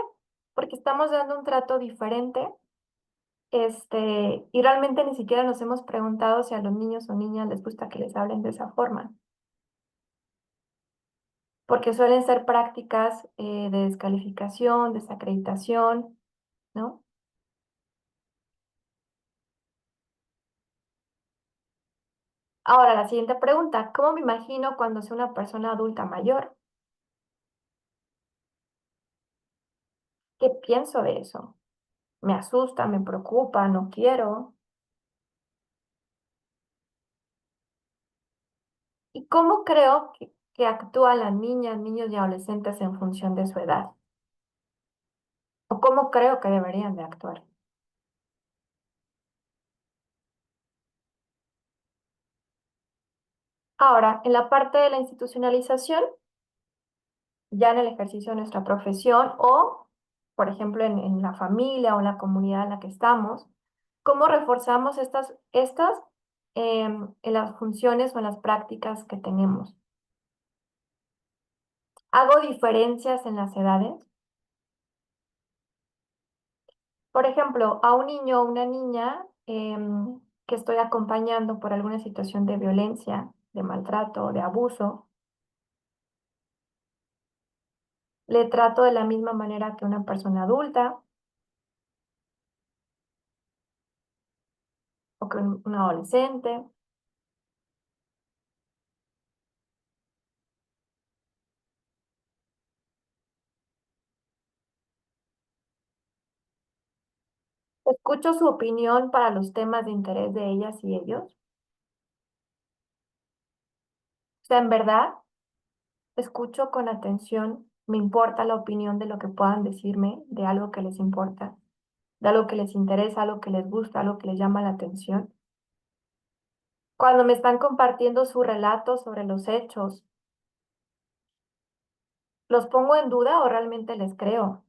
Porque estamos dando un trato diferente, y realmente ni siquiera nos hemos preguntado si a los niños o niñas les gusta que les hablen de esa forma, porque suelen ser prácticas de descalificación, desacreditación, ¿no? Ahora, la siguiente pregunta, ¿cómo me imagino cuando sea una persona adulta mayor? ¿Qué pienso de eso? ¿Me asusta, me preocupa, no quiero? ¿Y cómo creo que actúan las niñas, niños y adolescentes en función de su edad? ¿O cómo creo que deberían de actuar? Ahora, en la parte de la institucionalización, ya en el ejercicio de nuestra profesión o, por ejemplo, en la familia o en la comunidad en la que estamos, ¿cómo reforzamos estas en las funciones o en las prácticas que tenemos? ¿Hago diferencias en las edades? Por ejemplo, a un niño o una niña que estoy acompañando por alguna situación de violencia, de maltrato, de abuso, le trato de la misma manera que una persona adulta o que un adolescente. Escucho su opinión para los temas de interés de ellas y ellos. O sea, en verdad, escucho con atención, me importa la opinión de lo que puedan decirme, de algo que les importa, de algo que les interesa, algo que les gusta, algo que les llama la atención. Cuando me están compartiendo su relato sobre los hechos, ¿los pongo en duda o realmente les creo?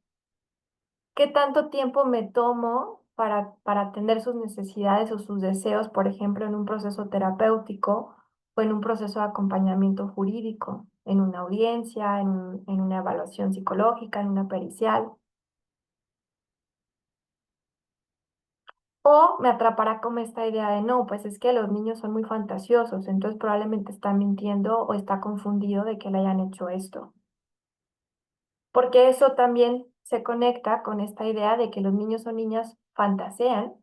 ¿Qué tanto tiempo me tomo para atender sus necesidades o sus deseos, por ejemplo, en un proceso terapéutico o en un proceso de acompañamiento jurídico, en una audiencia, en una evaluación psicológica, en una pericial? O me atrapará como esta idea de no, pues es que los niños son muy fantasiosos, entonces probablemente está mintiendo o está confundido de que le hayan hecho esto. Porque eso también se conecta con esta idea de que los niños o niñas fantasean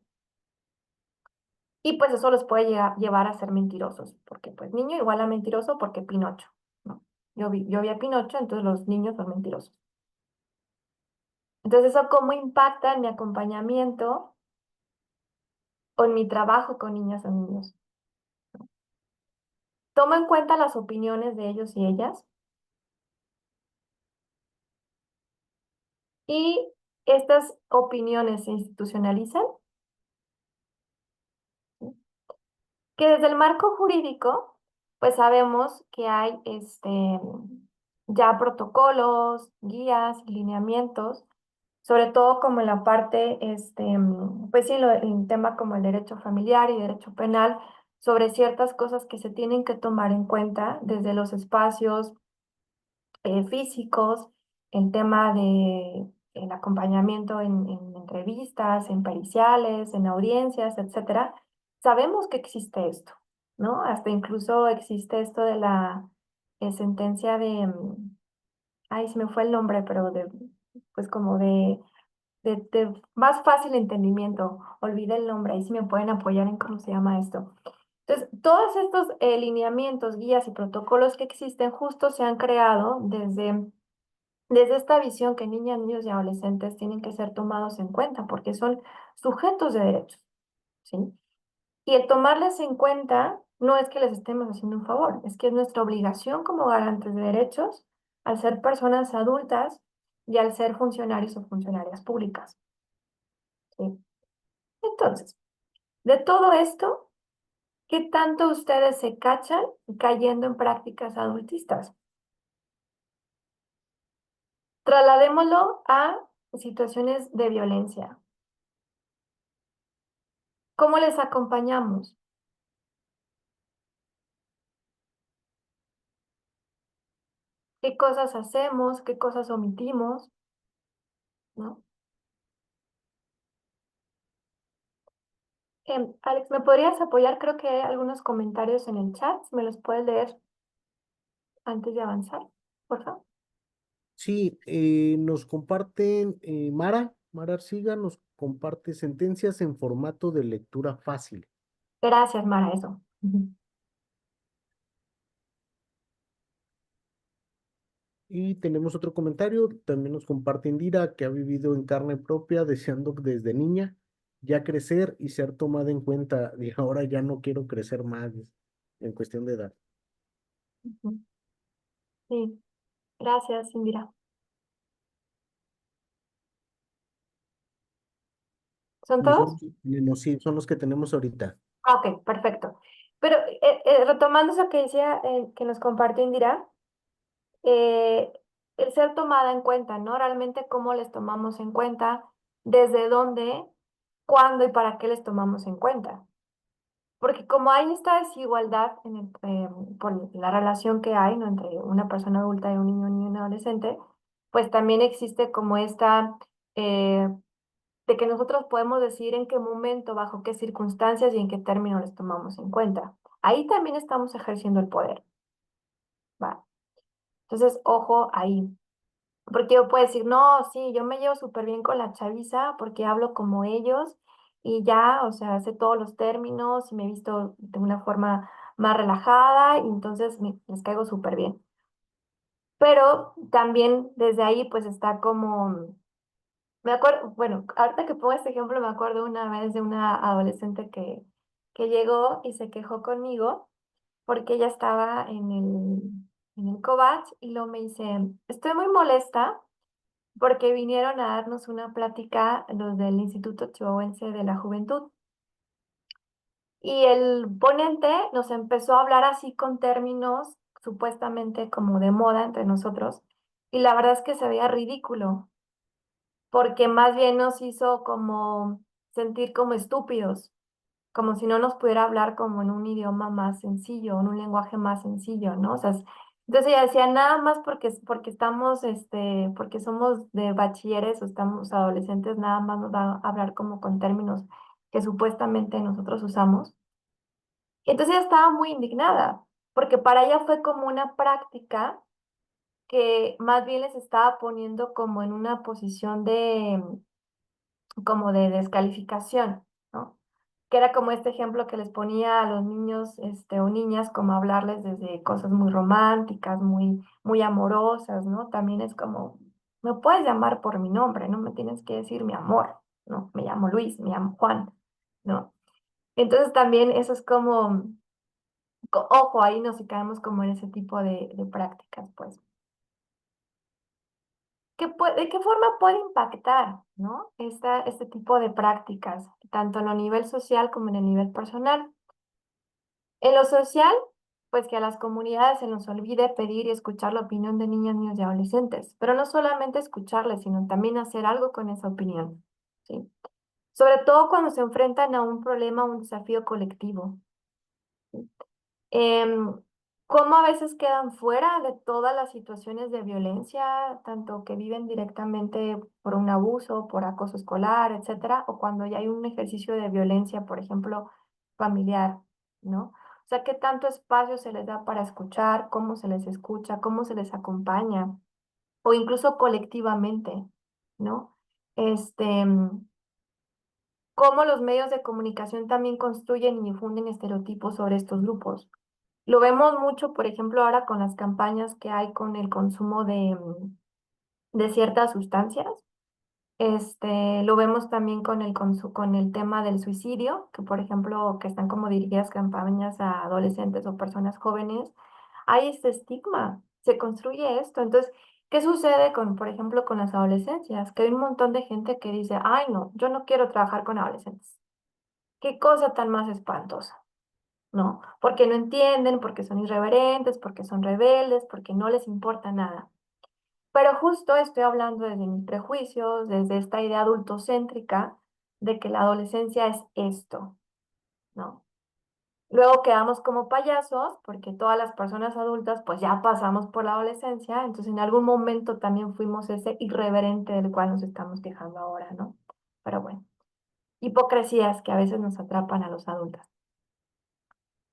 y pues eso los puede llevar a ser mentirosos, porque pues niño igual a mentiroso porque Pinocho, ¿no? Yo vi a Pinocho, entonces los niños son mentirosos. Entonces eso cómo impacta en mi acompañamiento o en mi trabajo con niñas o niños. Tomo en cuenta las opiniones de ellos y ellas y estas opiniones se institucionalizan, ¿sí? Que desde el marco jurídico, pues sabemos que hay ya protocolos, guías, lineamientos, sobre todo como en la parte, pues sí, en tema como el derecho familiar y derecho penal, sobre ciertas cosas que se tienen que tomar en cuenta desde los espacios físicos, el tema de el acompañamiento en entrevistas, en periciales, en audiencias, etcétera. Sabemos que existe esto, ¿no? Hasta incluso existe esto de la sentencia de, ay, se me fue el nombre, pero pues como de más fácil entendimiento. Olvidé el nombre, ahí sí me pueden apoyar en cómo se llama esto. Entonces, todos estos lineamientos, guías y protocolos que existen justo se han creado desde esta visión que niñas, niños y adolescentes tienen que ser tomados en cuenta porque son sujetos de derechos, ¿sí? Y el tomarles en cuenta no es que les estemos haciendo un favor, es que es nuestra obligación como garantes de derechos al ser personas adultas y al ser funcionarios o funcionarias públicas, ¿sí? Entonces, de todo esto, ¿qué tanto ustedes se cachan cayendo en prácticas adultistas? Trasladémoslo a situaciones de violencia. ¿Cómo les acompañamos? ¿Qué cosas hacemos? ¿Qué cosas omitimos? ¿No? Alex, ¿me podrías apoyar? Creo que hay algunos comentarios en el chat. ¿Me los puedes leer antes de avanzar? Por favor. Sí, nos comparten, Mara Arciga nos comparte sentencias en formato de lectura fácil. Gracias, Mara, eso. Ujú. Y tenemos otro comentario, también nos comparte Indira, que ha vivido en carne propia, deseando desde niña ya crecer y ser tomada en cuenta, y ahora ya no quiero crecer más en cuestión de edad. Ujú. Sí, gracias, Indira. ¿Son Y todos? sí, son los que tenemos ahorita. Ok, perfecto. Pero retomando eso que decía, que nos compartió Indira, eh, el ser tomada en cuenta, ¿no? Realmente cómo les tomamos en cuenta, desde dónde, cuándo y para qué les tomamos en cuenta. Porque como hay esta desigualdad por la relación que hay, ¿no? Entre una persona adulta y un niño y un adolescente, pues también existe como esta, eh, de que nosotros podemos decidir en qué momento, bajo qué circunstancias y en qué términos les tomamos en cuenta. Ahí también estamos ejerciendo el poder, ¿va? Entonces, ojo ahí. Porque yo puedo decir, no, sí, yo me llevo súper bien con la chaviza porque hablo como ellos y ya, o sea, sé todos los términos y me he visto de una forma más relajada y entonces les caigo súper bien. Pero también desde ahí pues está como, me acuerdo, bueno, ahorita que pongo este ejemplo me acuerdo una vez de una adolescente que llegó y se quejó conmigo porque ella estaba en el Covach y luego me dice, estoy muy molesta porque vinieron a darnos una plática los del Instituto Chihuahuense de la Juventud. Y el ponente nos empezó a hablar así con términos supuestamente como de moda entre nosotros, y la verdad es que se veía ridículo, porque más bien nos hizo como sentir como estúpidos, como si no nos pudiera hablar como en un idioma más sencillo, en un lenguaje más sencillo, ¿no? O sea, entonces ella decía, nada más porque estamos, porque somos de bachilleres o estamos adolescentes, nada más nos va a hablar como con términos que supuestamente nosotros usamos. Y entonces ella estaba muy indignada, porque para ella fue como una práctica que más bien les estaba poniendo como en una posición de, como de descalificación, ¿no? Que era como este ejemplo que les ponía a los niños, o niñas, como hablarles desde cosas muy románticas, muy amorosas, ¿no? También es como, me puedes llamar por mi nombre, no me tienes que decir mi amor, ¿no? Me llamo Luis, me llamo Juan, ¿no? Entonces también eso es como, ojo, ahí nos caemos como en ese tipo de prácticas, pues. ¿De qué forma puede impactar, ¿no? Este tipo de prácticas, tanto en lo nivel social como en el nivel personal? En lo social, pues que a las comunidades se nos olvide pedir y escuchar la opinión de niñas, niños y adolescentes, pero no solamente escucharles, sino también hacer algo con esa opinión, ¿sí? Sobre todo cuando se enfrentan a un problema, un desafío colectivo. Em, Cómo a veces quedan fuera de todas las situaciones de violencia, tanto que viven directamente por un abuso, por acoso escolar, etcétera, o cuando ya hay un ejercicio de violencia, por ejemplo, familiar, ¿no? O sea, qué tanto espacio se les da para escuchar, cómo se les escucha, cómo se les acompaña, o incluso colectivamente, ¿no? Este, cómo los medios de comunicación también construyen y difunden estereotipos sobre estos grupos. Lo vemos mucho, por ejemplo, ahora con las campañas que hay con el consumo de ciertas sustancias. Lo vemos también con el tema del suicidio, que por ejemplo, que están como dirigidas campañas a adolescentes o personas jóvenes. Hay este estigma, se construye esto. Entonces, ¿qué sucede con, por ejemplo, con las adolescencias? Que hay un montón de gente que dice, ay, no, yo no quiero trabajar con adolescentes. qué cosa tan más espantosa, ¿no? Porque no entienden, porque son irreverentes, porque son rebeldes, porque no les importa nada. Pero justo estoy hablando desde mis prejuicios, desde esta idea adultocéntrica de que la adolescencia es esto, ¿no? Luego quedamos como payasos porque todas las personas adultas pues ya pasamos por la adolescencia, entonces en algún momento también fuimos ese irreverente del cual nos estamos quejando ahora, ¿no? Pero bueno, hipocresías que a veces nos atrapan a los adultos.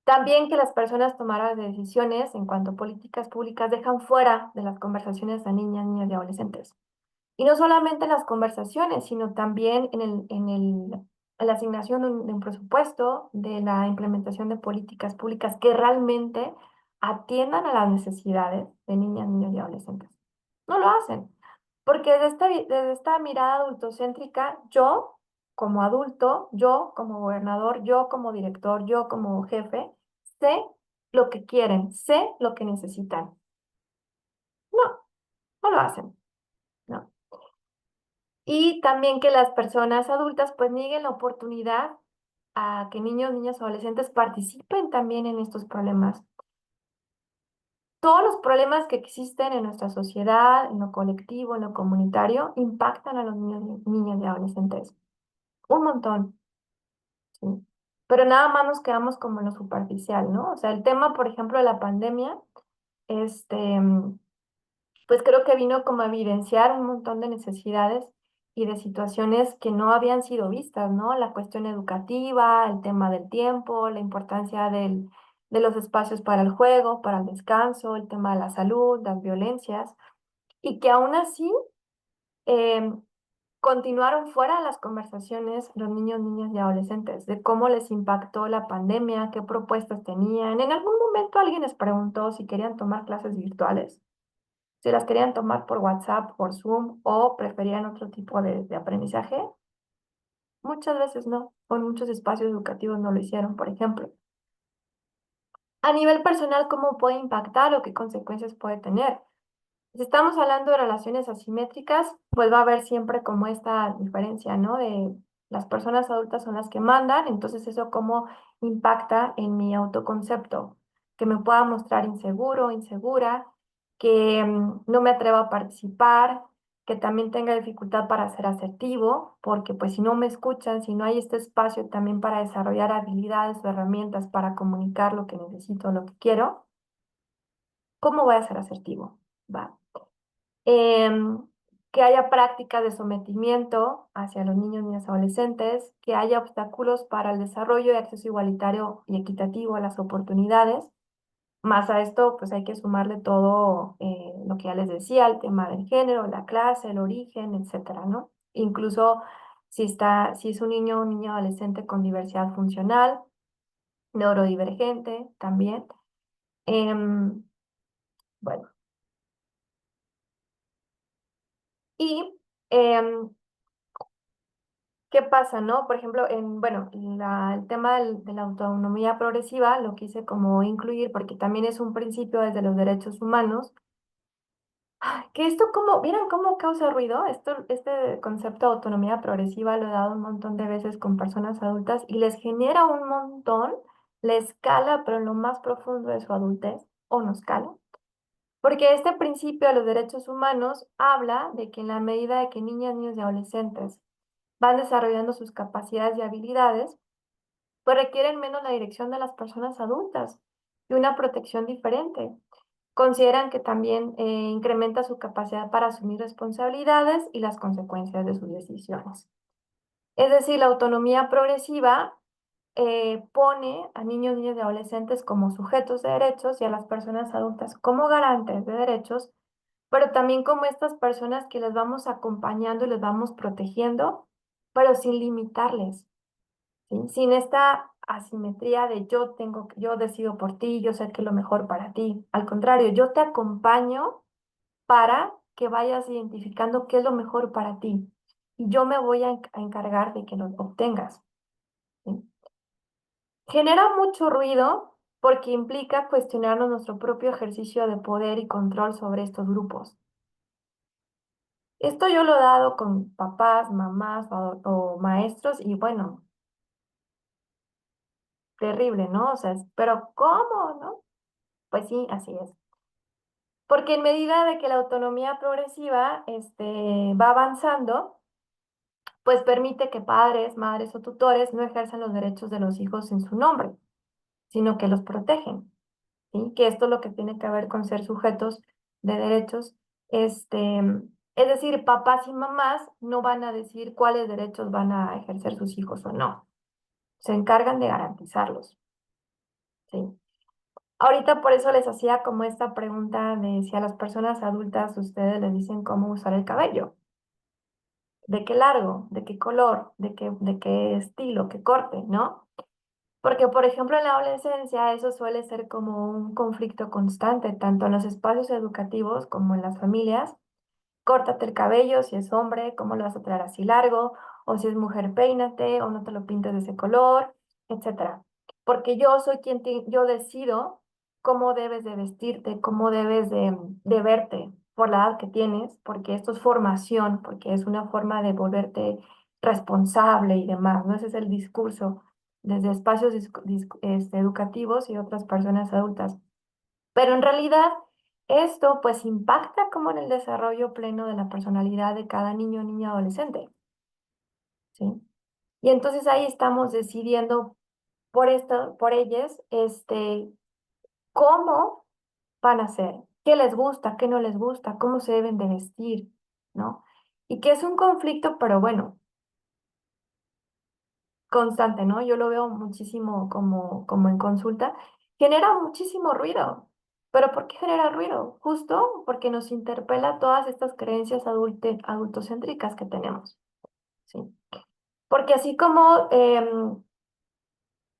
También que las personas tomaran decisiones en cuanto a políticas públicas dejan fuera de las conversaciones a niñas, niños y adolescentes. Y no solamente en las conversaciones, sino también en la asignación de un presupuesto, de la implementación de políticas públicas que realmente atiendan a las necesidades de niñas, niños y adolescentes. No lo hacen, porque desde esta mirada adultocéntrica, yo como adulto, yo como gobernador, yo como director, yo como jefe, sé lo que quieren, sé lo que necesitan. No, no lo hacen, ¿no? Y también que las personas adultas pues nieguen la oportunidad a que niños, niñas, adolescentes participen también en estos problemas. Todos los problemas que existen en nuestra sociedad, en lo colectivo, en lo comunitario, impactan a los niños, niñas y adolescentes. Un montón, ¿sí? Pero nada más nos quedamos como en lo superficial, ¿no? O sea, el tema, por ejemplo, de la pandemia, este, pues creo que vino como a evidenciar un montón de necesidades y de situaciones que no habían sido vistas, ¿no? La cuestión educativa, el tema del tiempo, la importancia de los espacios para el juego, para el descanso, el tema de la salud, las violencias, y que aún así em, continuaron fuera de las conversaciones los niños, niñas y adolescentes, de cómo les impactó la pandemia, qué propuestas tenían. En algún momento alguien les preguntó si querían tomar clases virtuales, si las querían tomar por WhatsApp, por Zoom o preferían otro tipo de aprendizaje. Muchas veces no, o en muchos espacios educativos no lo hicieron, por ejemplo. A nivel personal, ¿cómo puede impactar o qué consecuencias puede tener? Si estamos hablando de relaciones asimétricas, pues va a haber siempre como esta diferencia, ¿no? De las personas adultas son las que mandan, entonces eso cómo impacta en mi autoconcepto, que me pueda mostrar inseguro, insegura, que no me atreva a participar, que también tenga dificultad para ser asertivo, porque pues si no me escuchan, si no hay este espacio también para desarrollar habilidades o herramientas para comunicar lo que necesito, lo que quiero, ¿cómo voy a ser asertivo? ¿Va? em, que haya prácticas de sometimiento hacia los niños, niñas, adolescentes, que haya obstáculos para el desarrollo y acceso igualitario y equitativo a las oportunidades. Más a esto, pues hay que sumarle todo lo que ya les decía, el tema del género, la clase, el origen, etcétera, ¿no? Incluso si es un niño o niña adolescente con diversidad funcional, neurodivergente también. Em, bueno, y em, ¿qué pasa, no? Por ejemplo, bueno, el tema de la autonomía progresiva lo quise como incluir porque también es un principio desde los derechos humanos. Que esto como, ¿vieron cómo causa ruido? Este concepto de autonomía progresiva lo he dado un montón de veces con personas adultas y les genera un montón, les cala, pero en lo más profundo de su adultez, o nos cala. Porque este principio de los derechos humanos habla de que en la medida de que niñas, niños y adolescentes van desarrollando sus capacidades y habilidades, pues requieren menos la dirección de las personas adultas y una protección diferente. Consideran que también incrementa su capacidad para asumir responsabilidades y las consecuencias de sus decisiones. Es decir, la autonomía progresiva pone a niños, niñas y adolescentes como sujetos de derechos y a las personas adultas como garantes de derechos, pero también como estas personas que les vamos acompañando y les vamos protegiendo, pero sin limitarles. ¿Sí? Sin esta asimetría de yo decido por ti, yo sé que es lo mejor para ti. Al contrario, yo te acompaño para que vayas identificando qué es lo mejor para ti. Y yo me voy a encargar de que lo obtengas. ¿Sí? Genera mucho ruido porque implica cuestionarnos nuestro propio ejercicio de poder y control sobre estos grupos. Esto yo lo he dado con papás, mamás o maestros y bueno, terrible, ¿no? O sea, pero ¿cómo, no? Pues sí, así es. Porque en medida de que la autonomía progresiva va avanzando, pues permite que padres, madres o tutores no ejerzan los derechos de los hijos en su nombre, sino que los protegen, ¿sí? Que esto es lo que tiene que ver con ser sujetos de derechos. Este, es decir, papás y mamás no van a decir cuáles derechos van a ejercer sus hijos o no. Se encargan de garantizarlos, ¿sí? Ahorita por eso les hacía como esta pregunta de si a las personas adultas ustedes les dicen cómo usar el cabello, de qué largo, de qué color, de qué estilo, qué corte, ¿no? Porque, por ejemplo, en la adolescencia eso suele ser como un conflicto constante, tanto en los espacios educativos como en las familias. Córtate el cabello si es hombre, cómo lo vas a traer así largo, o si es mujer, peínate, o no te lo pintes de ese color, etcétera. Porque yo soy yo decido cómo debes de vestirte, cómo debes de verte por la edad que tienes, porque esto es formación, porque es una forma de volverte responsable y demás, ¿no? Ese es el discurso desde espacios educativos y otras personas adultas. Pero en realidad esto pues impacta como en el desarrollo pleno de la personalidad de cada niño, niña, adolescente, ¿sí? Y entonces ahí estamos decidiendo por esto, por ellos, cómo van a ser, qué les gusta, qué no les gusta, cómo se deben de vestir, ¿no? Y que es un conflicto, pero bueno, constante, ¿no? Yo lo veo muchísimo como en consulta, genera muchísimo ruido. ¿Pero por qué genera ruido? Justo porque nos interpela todas estas creencias adultocéntricas que tenemos, ¿sí? Porque así como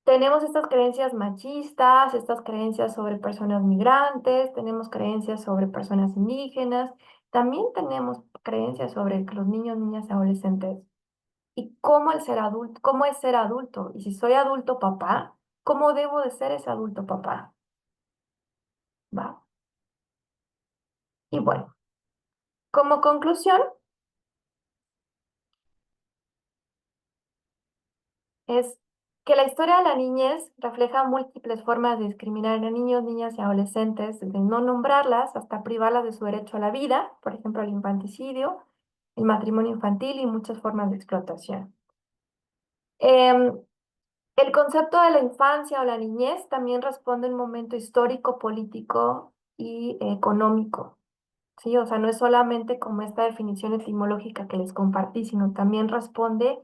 tenemos estas creencias machistas, estas creencias sobre personas migrantes, tenemos creencias sobre personas indígenas, también tenemos creencias sobre los niños, niñas y adolescentes. Y cómo el ser adulto, cómo es ser adulto. Y si soy adulto papá, ¿cómo debo de ser ese adulto papá? ¿Va? Y bueno, como conclusión, es que la historia de la niñez refleja múltiples formas de discriminar a niños, niñas y adolescentes, desde no nombrarlas hasta privarlas de su derecho a la vida, por ejemplo, el infanticidio, el matrimonio infantil y muchas formas de explotación. Em, El concepto de la infancia o la niñez también responde a un momento histórico, político y económico, ¿sí? O sea, no es solamente como esta definición etimológica que les compartí, sino también responde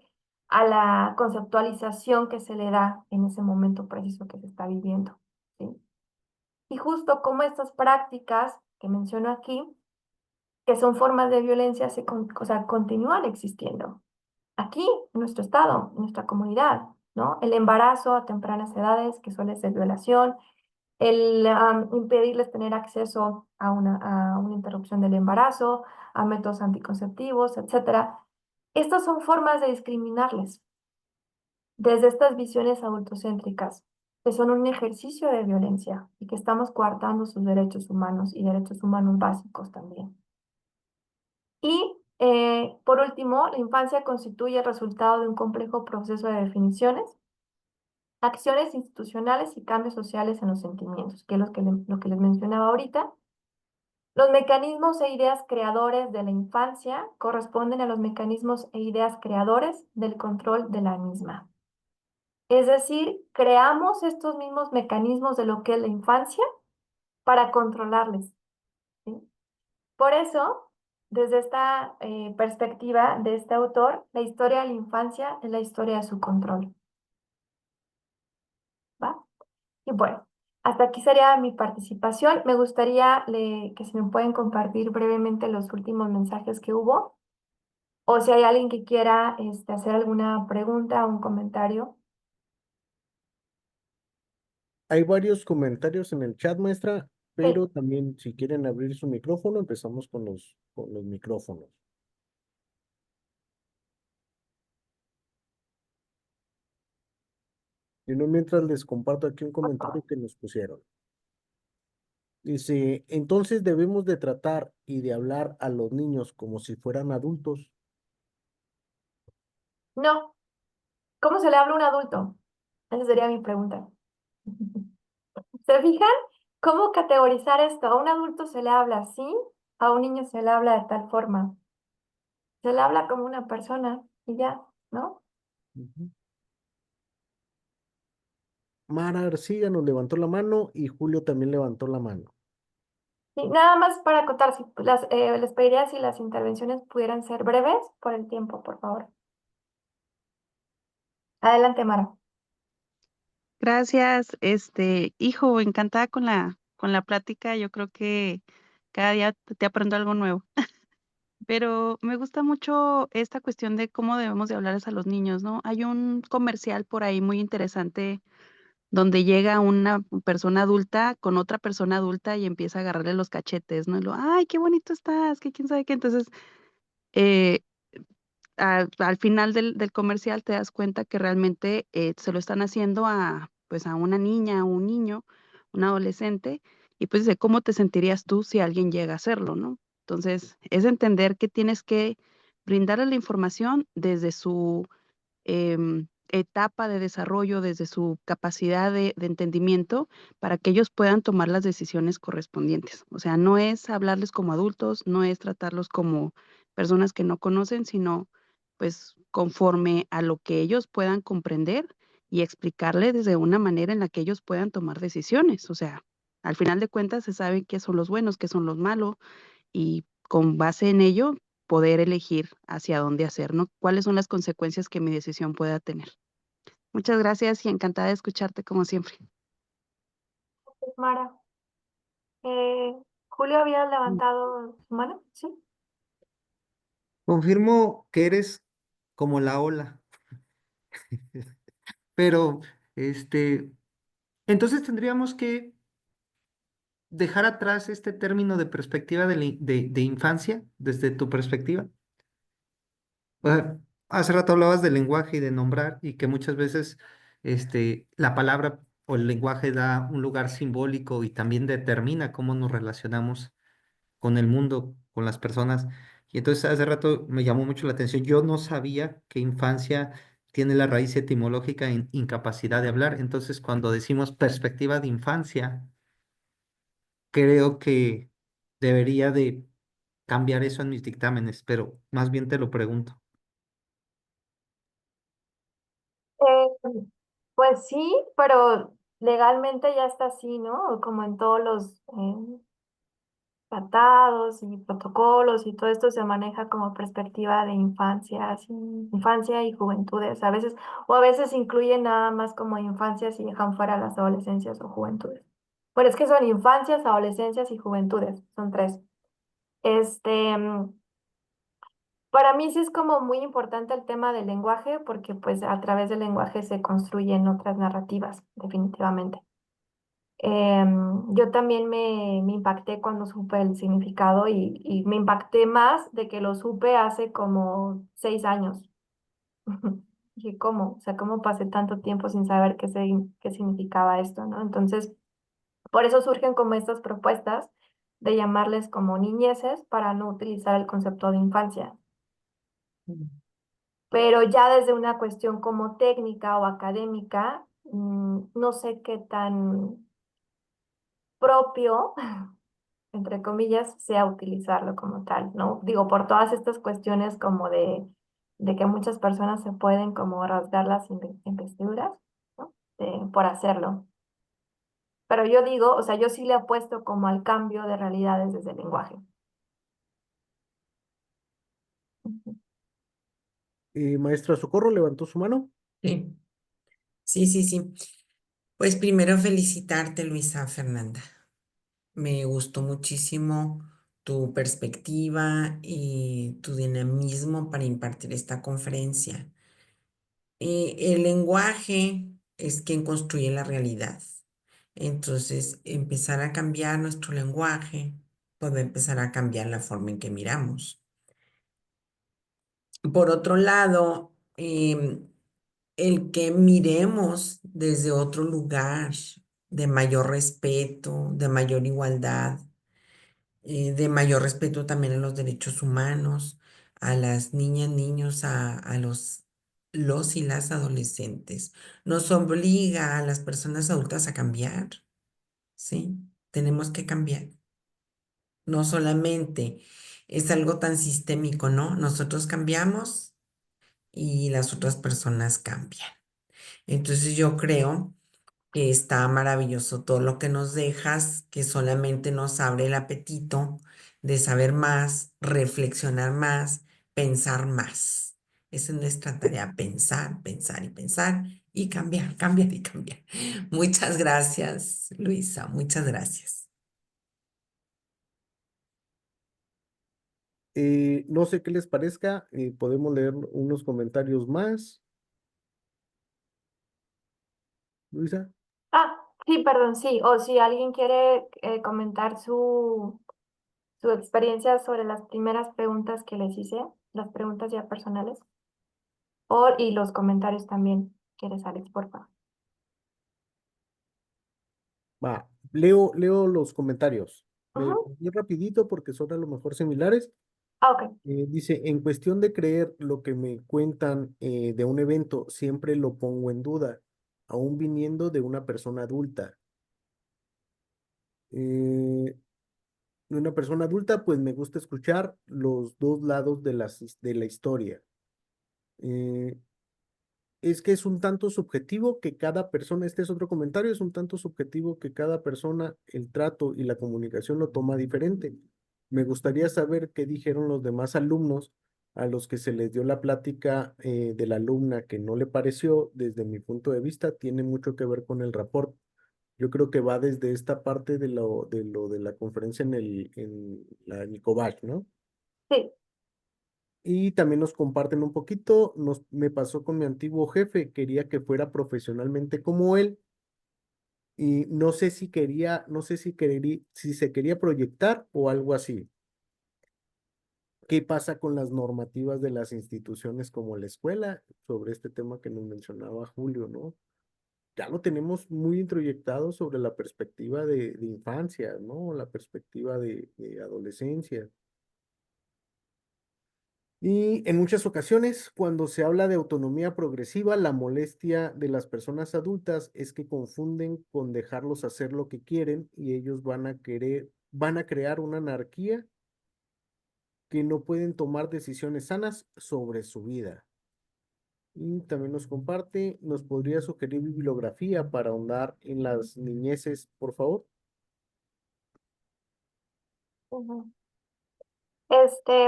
a la conceptualización que se le da en ese momento preciso que se está viviendo, ¿sí? Y justo como estas prácticas que menciono aquí, que son formas de violencia, o sea, continúan existiendo aquí, en nuestro estado, en nuestra comunidad, ¿no? El embarazo a tempranas edades, que suele ser violación, el impedirles tener acceso a una interrupción del embarazo, a métodos anticonceptivos, etcétera. Estas son formas de discriminarles desde estas visiones adultocéntricas, que son un ejercicio de violencia y que estamos coartando sus derechos humanos y derechos humanos básicos también. Y por último, la infancia constituye el resultado de un complejo proceso de definiciones, acciones institucionales y cambios sociales en los sentimientos, que es lo que les mencionaba ahorita. Los mecanismos e ideas creadores de la infancia corresponden a los mecanismos e ideas creadores del control de la misma. Es decir, creamos estos mismos mecanismos de lo que es la infancia para controlarles, ¿sí? Por eso, desde esta perspectiva de este autor, la historia de la infancia es la historia de su control, ¿va? Y bueno, hasta aquí sería mi participación. Me gustaría que si me pueden compartir brevemente los últimos mensajes que hubo, o si hay alguien que quiera hacer alguna pregunta o un comentario. Hay varios comentarios en el chat, maestra, Sí, pero también si quieren abrir su micrófono, empezamos con los micrófonos. Y no mientras les comparto aquí un por favor. comentario que nos pusieron. Dice, entonces debemos de tratar y de hablar a los niños como si fueran adultos. No, ¿cómo se le habla a un adulto? Esa sería mi pregunta. ¿Se fijan cómo categorizar esto? A un adulto se le habla así, a un niño se le habla de tal forma. Se le habla como una persona y ya, ¿no? Ujú. Mara Arcilla nos levantó la mano y Julio también levantó la mano. Y nada más para acotar, si les pediría si las intervenciones pudieran ser breves por el tiempo, por favor. Adelante, Mara. Gracias, hijo, encantada con la plática. Yo creo que cada día te aprendo algo nuevo. Pero me gusta mucho esta cuestión de cómo debemos de hablarles a los niños, ¿no? Hay un comercial por ahí muy interesante donde llega una persona adulta con otra persona adulta y empieza a agarrarle los cachetes, ¿no? Ay, qué bonito estás, que quién sabe qué. Entonces, eh, al final del comercial te das cuenta que realmente se lo están haciendo a, pues, a una niña, a un niño, un adolescente, y pues dice, ¿cómo te sentirías tú si alguien llega a hacerlo, no? Entonces, es entender que tienes que brindarle la información desde su etapa de desarrollo, desde su capacidad de entendimiento, para que ellos puedan tomar las decisiones correspondientes. O sea, no es hablarles como adultos, no es tratarlos como personas que no conocen, sino pues conforme a lo que ellos puedan comprender y explicarle desde una manera en la que ellos puedan tomar decisiones. O sea, al final de cuentas se sabe qué son los buenos, qué son los malos, y con base en ello poder elegir hacia dónde hacer, ¿no? ¿Cuáles son las consecuencias que mi decisión pueda tener? Muchas gracias y encantada de escucharte como siempre. Mara. Eh, Julio había levantado su mano, ¿sí? Confirmo que eres como la ola, pero entonces tendríamos que dejar atrás este término de perspectiva de infancia, desde tu perspectiva. Ah, hace rato hablabas del lenguaje y de nombrar y que muchas veces la palabra o el lenguaje da un lugar simbólico y también determina cómo nos relacionamos con el mundo, con las personas. Y entonces hace rato me llamó mucho la atención. Yo no sabía que infancia tiene la raíz etimológica en incapacidad de hablar. Entonces, cuando decimos perspectiva de infancia, creo que debería de cambiar eso en mis dictámenes, pero más bien te lo pregunto. Eh, pues sí, pero legalmente ya está así, ¿no? Como en todos los tratados y protocolos y todo esto se maneja como perspectiva de infancia, así, infancia y juventudes, a veces, o a veces incluyen nada más como infancias y dejan fuera las adolescencias o juventudes. Bueno, es que son infancias, adolescencias y juventudes, son tres. Este, para mí sí es como muy importante el tema del lenguaje porque pues a través del lenguaje se construyen otras narrativas, definitivamente. Yo también me impacté cuando supe el significado y me impacté más de que lo supe hace como 6 años. Dije, ¿cómo? O sea, ¿cómo pasé tanto tiempo sin saber qué significaba esto, ¿no? Entonces, por eso surgen como estas propuestas de llamarles como niñeces para no utilizar el concepto de infancia. Pero ya desde una cuestión como técnica o académica, no sé qué tan propio, entre comillas, sea utilizarlo como tal, ¿no? Digo, por todas estas cuestiones como de que muchas personas se pueden como rasgar las investiduras, ¿no? Por hacerlo. Pero yo digo, o sea, yo sí le apuesto como al cambio de realidades desde el lenguaje. Ujú. Maestra Socorro levantó su mano. Sí, sí, sí, sí. Pues primero felicitarte, Luisa Fernanda. Me gustó muchísimo tu perspectiva y tu dinamismo para impartir esta conferencia. El lenguaje es quien construye la realidad. Entonces, empezar a cambiar nuestro lenguaje puede empezar a cambiar la forma en que miramos. Por otro lado, el que miremos desde otro lugar de mayor respeto, de mayor igualdad, de mayor respeto también a los derechos humanos, a las niñas, niños, a los los y las adolescentes. Nos obliga a las personas adultas a cambiar, ¿sí? Tenemos que cambiar. No solamente es algo tan sistémico, ¿no? Nosotros cambiamos y las otras personas cambian. Entonces yo creo que está maravilloso todo lo que nos dejas, que solamente nos abre el apetito de saber más, reflexionar más, pensar más. Esa es nuestra tarea, pensar, pensar y pensar y cambiar, cambiar y cambiar. Muchas gracias, Luisa, muchas gracias. No sé qué les parezca, podemos leer unos comentarios más, Luisa. Ah, sí, perdón, sí. O si alguien quiere comentar su experiencia sobre las primeras preguntas que les hice, las preguntas ya personales, y los comentarios también. ¿Quieres, Alex, por favor? Va, leo los comentarios. Ujú. Muy rapidito porque son a lo mejor similares. Ah, ok. Dice, en cuestión de creer lo que me cuentan de un evento, siempre lo pongo en duda, aún viniendo de una persona adulta. Eh, de una persona adulta, pues me gusta escuchar los dos lados de la historia. Eh, es que es un tanto subjetivo que cada persona, este es otro comentario, es un tanto subjetivo que cada persona, el trato y la comunicación lo toma diferente. Me gustaría saber qué dijeron los demás alumnos a los que se les dio la plática de la alumna que no le pareció, desde mi punto de vista, tiene mucho que ver con el rapport. Yo creo que va desde esta parte de la conferencia en el Cobach, ¿no? Sí. Y también nos comparten un poquito, me pasó con mi antiguo jefe, quería que fuera profesionalmente como él y no sé si quería, si se quería proyectar o algo así. ¿Qué pasa con las normativas de las instituciones como la escuela sobre este tema que nos mencionaba Julio, ¿no? Ya lo tenemos muy introyectado sobre la perspectiva de infancia, ¿no? La perspectiva de adolescencia. Y en muchas ocasiones, cuando se habla de autonomía progresiva, la molestia de las personas adultas es que confunden con dejarlos hacer lo que quieren y ellos van a crear una anarquía que no pueden tomar decisiones sanas sobre su vida. Y también nos comparte, nos podría sugerir bibliografía para ahondar en las niñeces, por favor. Ujú.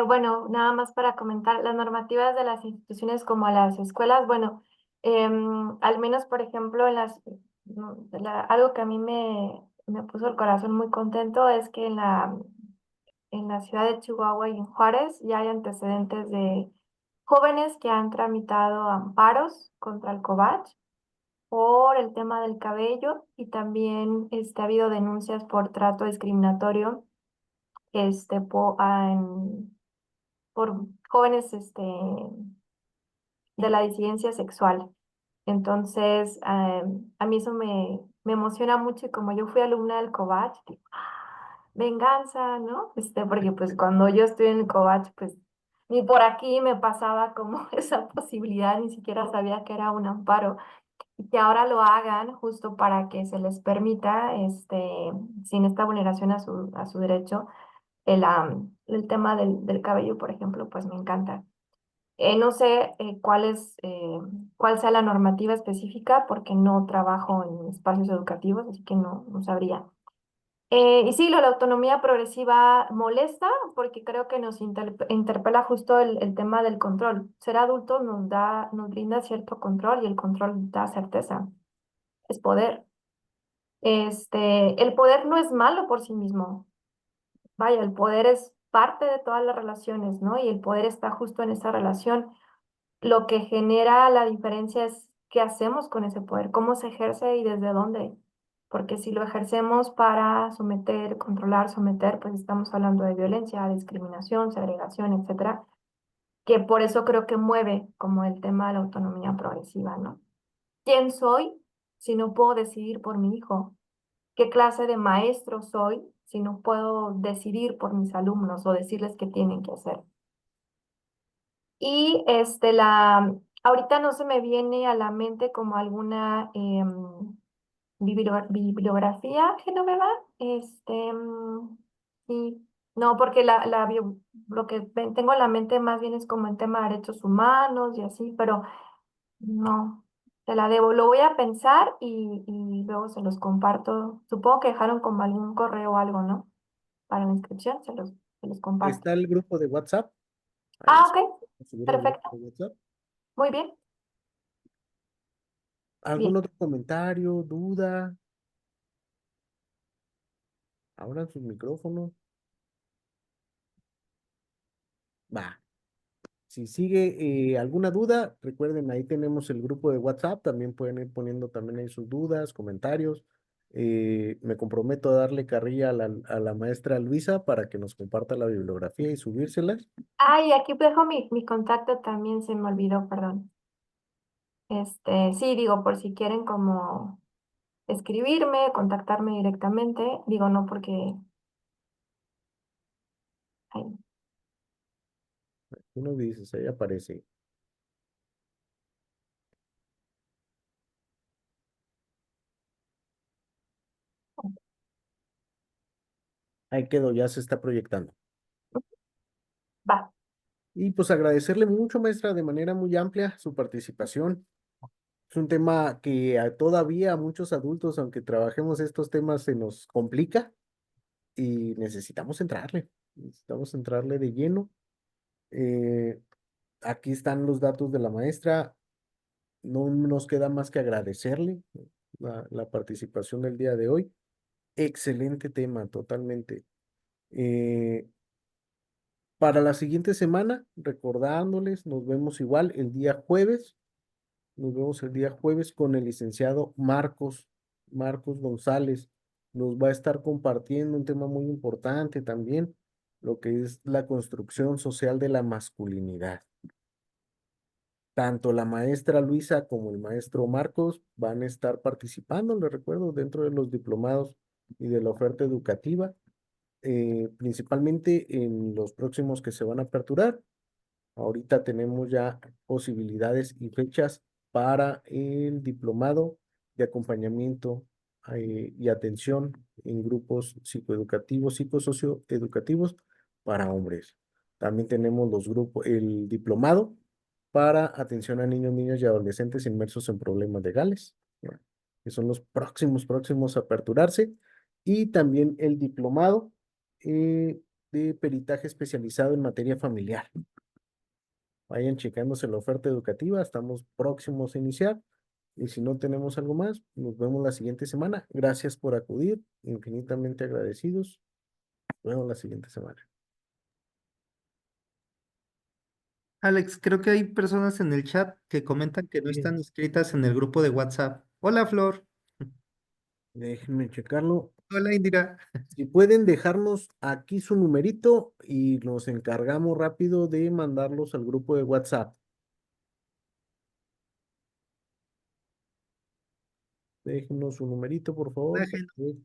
Bueno, nada más para comentar, las normativas de las instituciones como las escuelas, bueno, al menos, por ejemplo, no, algo que a mí me puso el corazón muy contento es que en la ciudad de Chihuahua y en Juárez ya hay antecedentes de jóvenes que han tramitado amparos contra el Covach por el tema del cabello y también ha habido denuncias por trato discriminatorio este, por jóvenes de la disidencia sexual. Entonces, a mí eso me emociona mucho y como yo fui alumna del Covach, digo, venganza, ¿no? Porque pues cuando yo estuve en el Covach, pues ni por aquí me pasaba como esa posibilidad, ni siquiera sabía que era un amparo. Y que ahora lo hagan justo para que se les permita, sin esta vulneración a su derecho, el tema del cabello, por ejemplo, pues me encanta. No sé cuál sea la normativa específica porque no trabajo en espacios educativos, así que no sabría. Y sí, lo de la autonomía progresiva molesta porque creo que nos interpela justo el tema del control. Ser adulto nos brinda cierto control y el control da certeza, es poder. El poder no es malo por sí mismo. Vaya, el poder es parte de todas las relaciones, ¿no? Y el poder está justo en esa relación. Lo que genera la diferencia es qué hacemos con ese poder, cómo se ejerce y desde dónde. Porque si lo ejercemos para someter, controlar, someter, pues estamos hablando de violencia, discriminación, segregación, etcétera, que por eso creo que mueve como el tema de la autonomía progresiva, ¿no? ¿Quién soy si no puedo decidir por mi hijo? ¿Qué clase de maestro soy si no puedo decidir por mis alumnos o decirles qué tienen que hacer? Y ahorita no se me viene a la mente como alguna bibliografía, Genoveva. Sí, no, porque lo que tengo en la mente más bien es como el tema de derechos humanos y así, pero no, te la debo. Lo voy a pensar y luego se los comparto. Supongo que dejaron como algún correo o algo, ¿no? Para la inscripción, se los comparto. Está el grupo de WhatsApp. Ahí Ah, se ok, configura el grupo perfecto. de WhatsApp. Muy bien, ¿Algún bien. otro comentario, duda? Abran sus micrófonos. Va. Si sigue alguna duda, recuerden, ahí tenemos el grupo de WhatsApp. También pueden ir poniendo también ahí sus dudas, comentarios. Me comprometo a darle carrilla a la maestra Luisa para que nos comparta la bibliografía y subírselas. Ah, y aquí dejo mi contacto también, se me olvidó, perdón. Sí, digo, por si quieren como escribirme, contactarme directamente, digo no porque, ay, Tú nos dices, ahí aparece. Ahí quedó, ya se está proyectando. va. Y pues agradecerle mucho, maestra, de manera muy amplia su participación. Es un tema que todavía a muchos adultos, aunque trabajemos estos temas, se nos complica y necesitamos entrarle de lleno. Eh, Aquí están los datos de la maestra. No nos queda más que agradecerle la participación del día de hoy. Excelente tema, totalmente. Eh, para la siguiente semana, recordándoles, nos vemos igual el día jueves. Nos vemos el día jueves con el licenciado Marcos González. Nos va a estar compartiendo un tema muy importante también, lo que es la construcción social de la masculinidad. Tanto la maestra Luisa como el maestro Marcos van a estar participando, les recuerdo, dentro de los diplomados y de la oferta educativa, principalmente en los próximos que se van a aperturar. Ahorita tenemos ya posibilidades y fechas para el diplomado de acompañamiento y atención en grupos psicoeducativos, psicosocioeducativos para hombres. También tenemos los grupos, el diplomado para atención a niños, niñas y adolescentes inmersos en problemas legales, ¿ya? Que son los próximos a aperturarse. Y también el diplomado de peritaje especializado en materia familiar. Vayan checándose la oferta educativa, estamos próximos a iniciar. Y si no tenemos algo más, nos vemos la siguiente semana. Gracias por acudir, infinitamente agradecidos. Nos vemos la siguiente semana. Alex, creo que hay personas en el chat que comentan que no están Bien. inscritas en el grupo de WhatsApp. Hola, Flor. Déjenme checarlo. Hola, Indira. Si pueden dejarnos aquí su numerito y nos encargamos rápido de mandarlos al grupo de WhatsApp. Déjenos su numerito, por Hola, favor. Gen.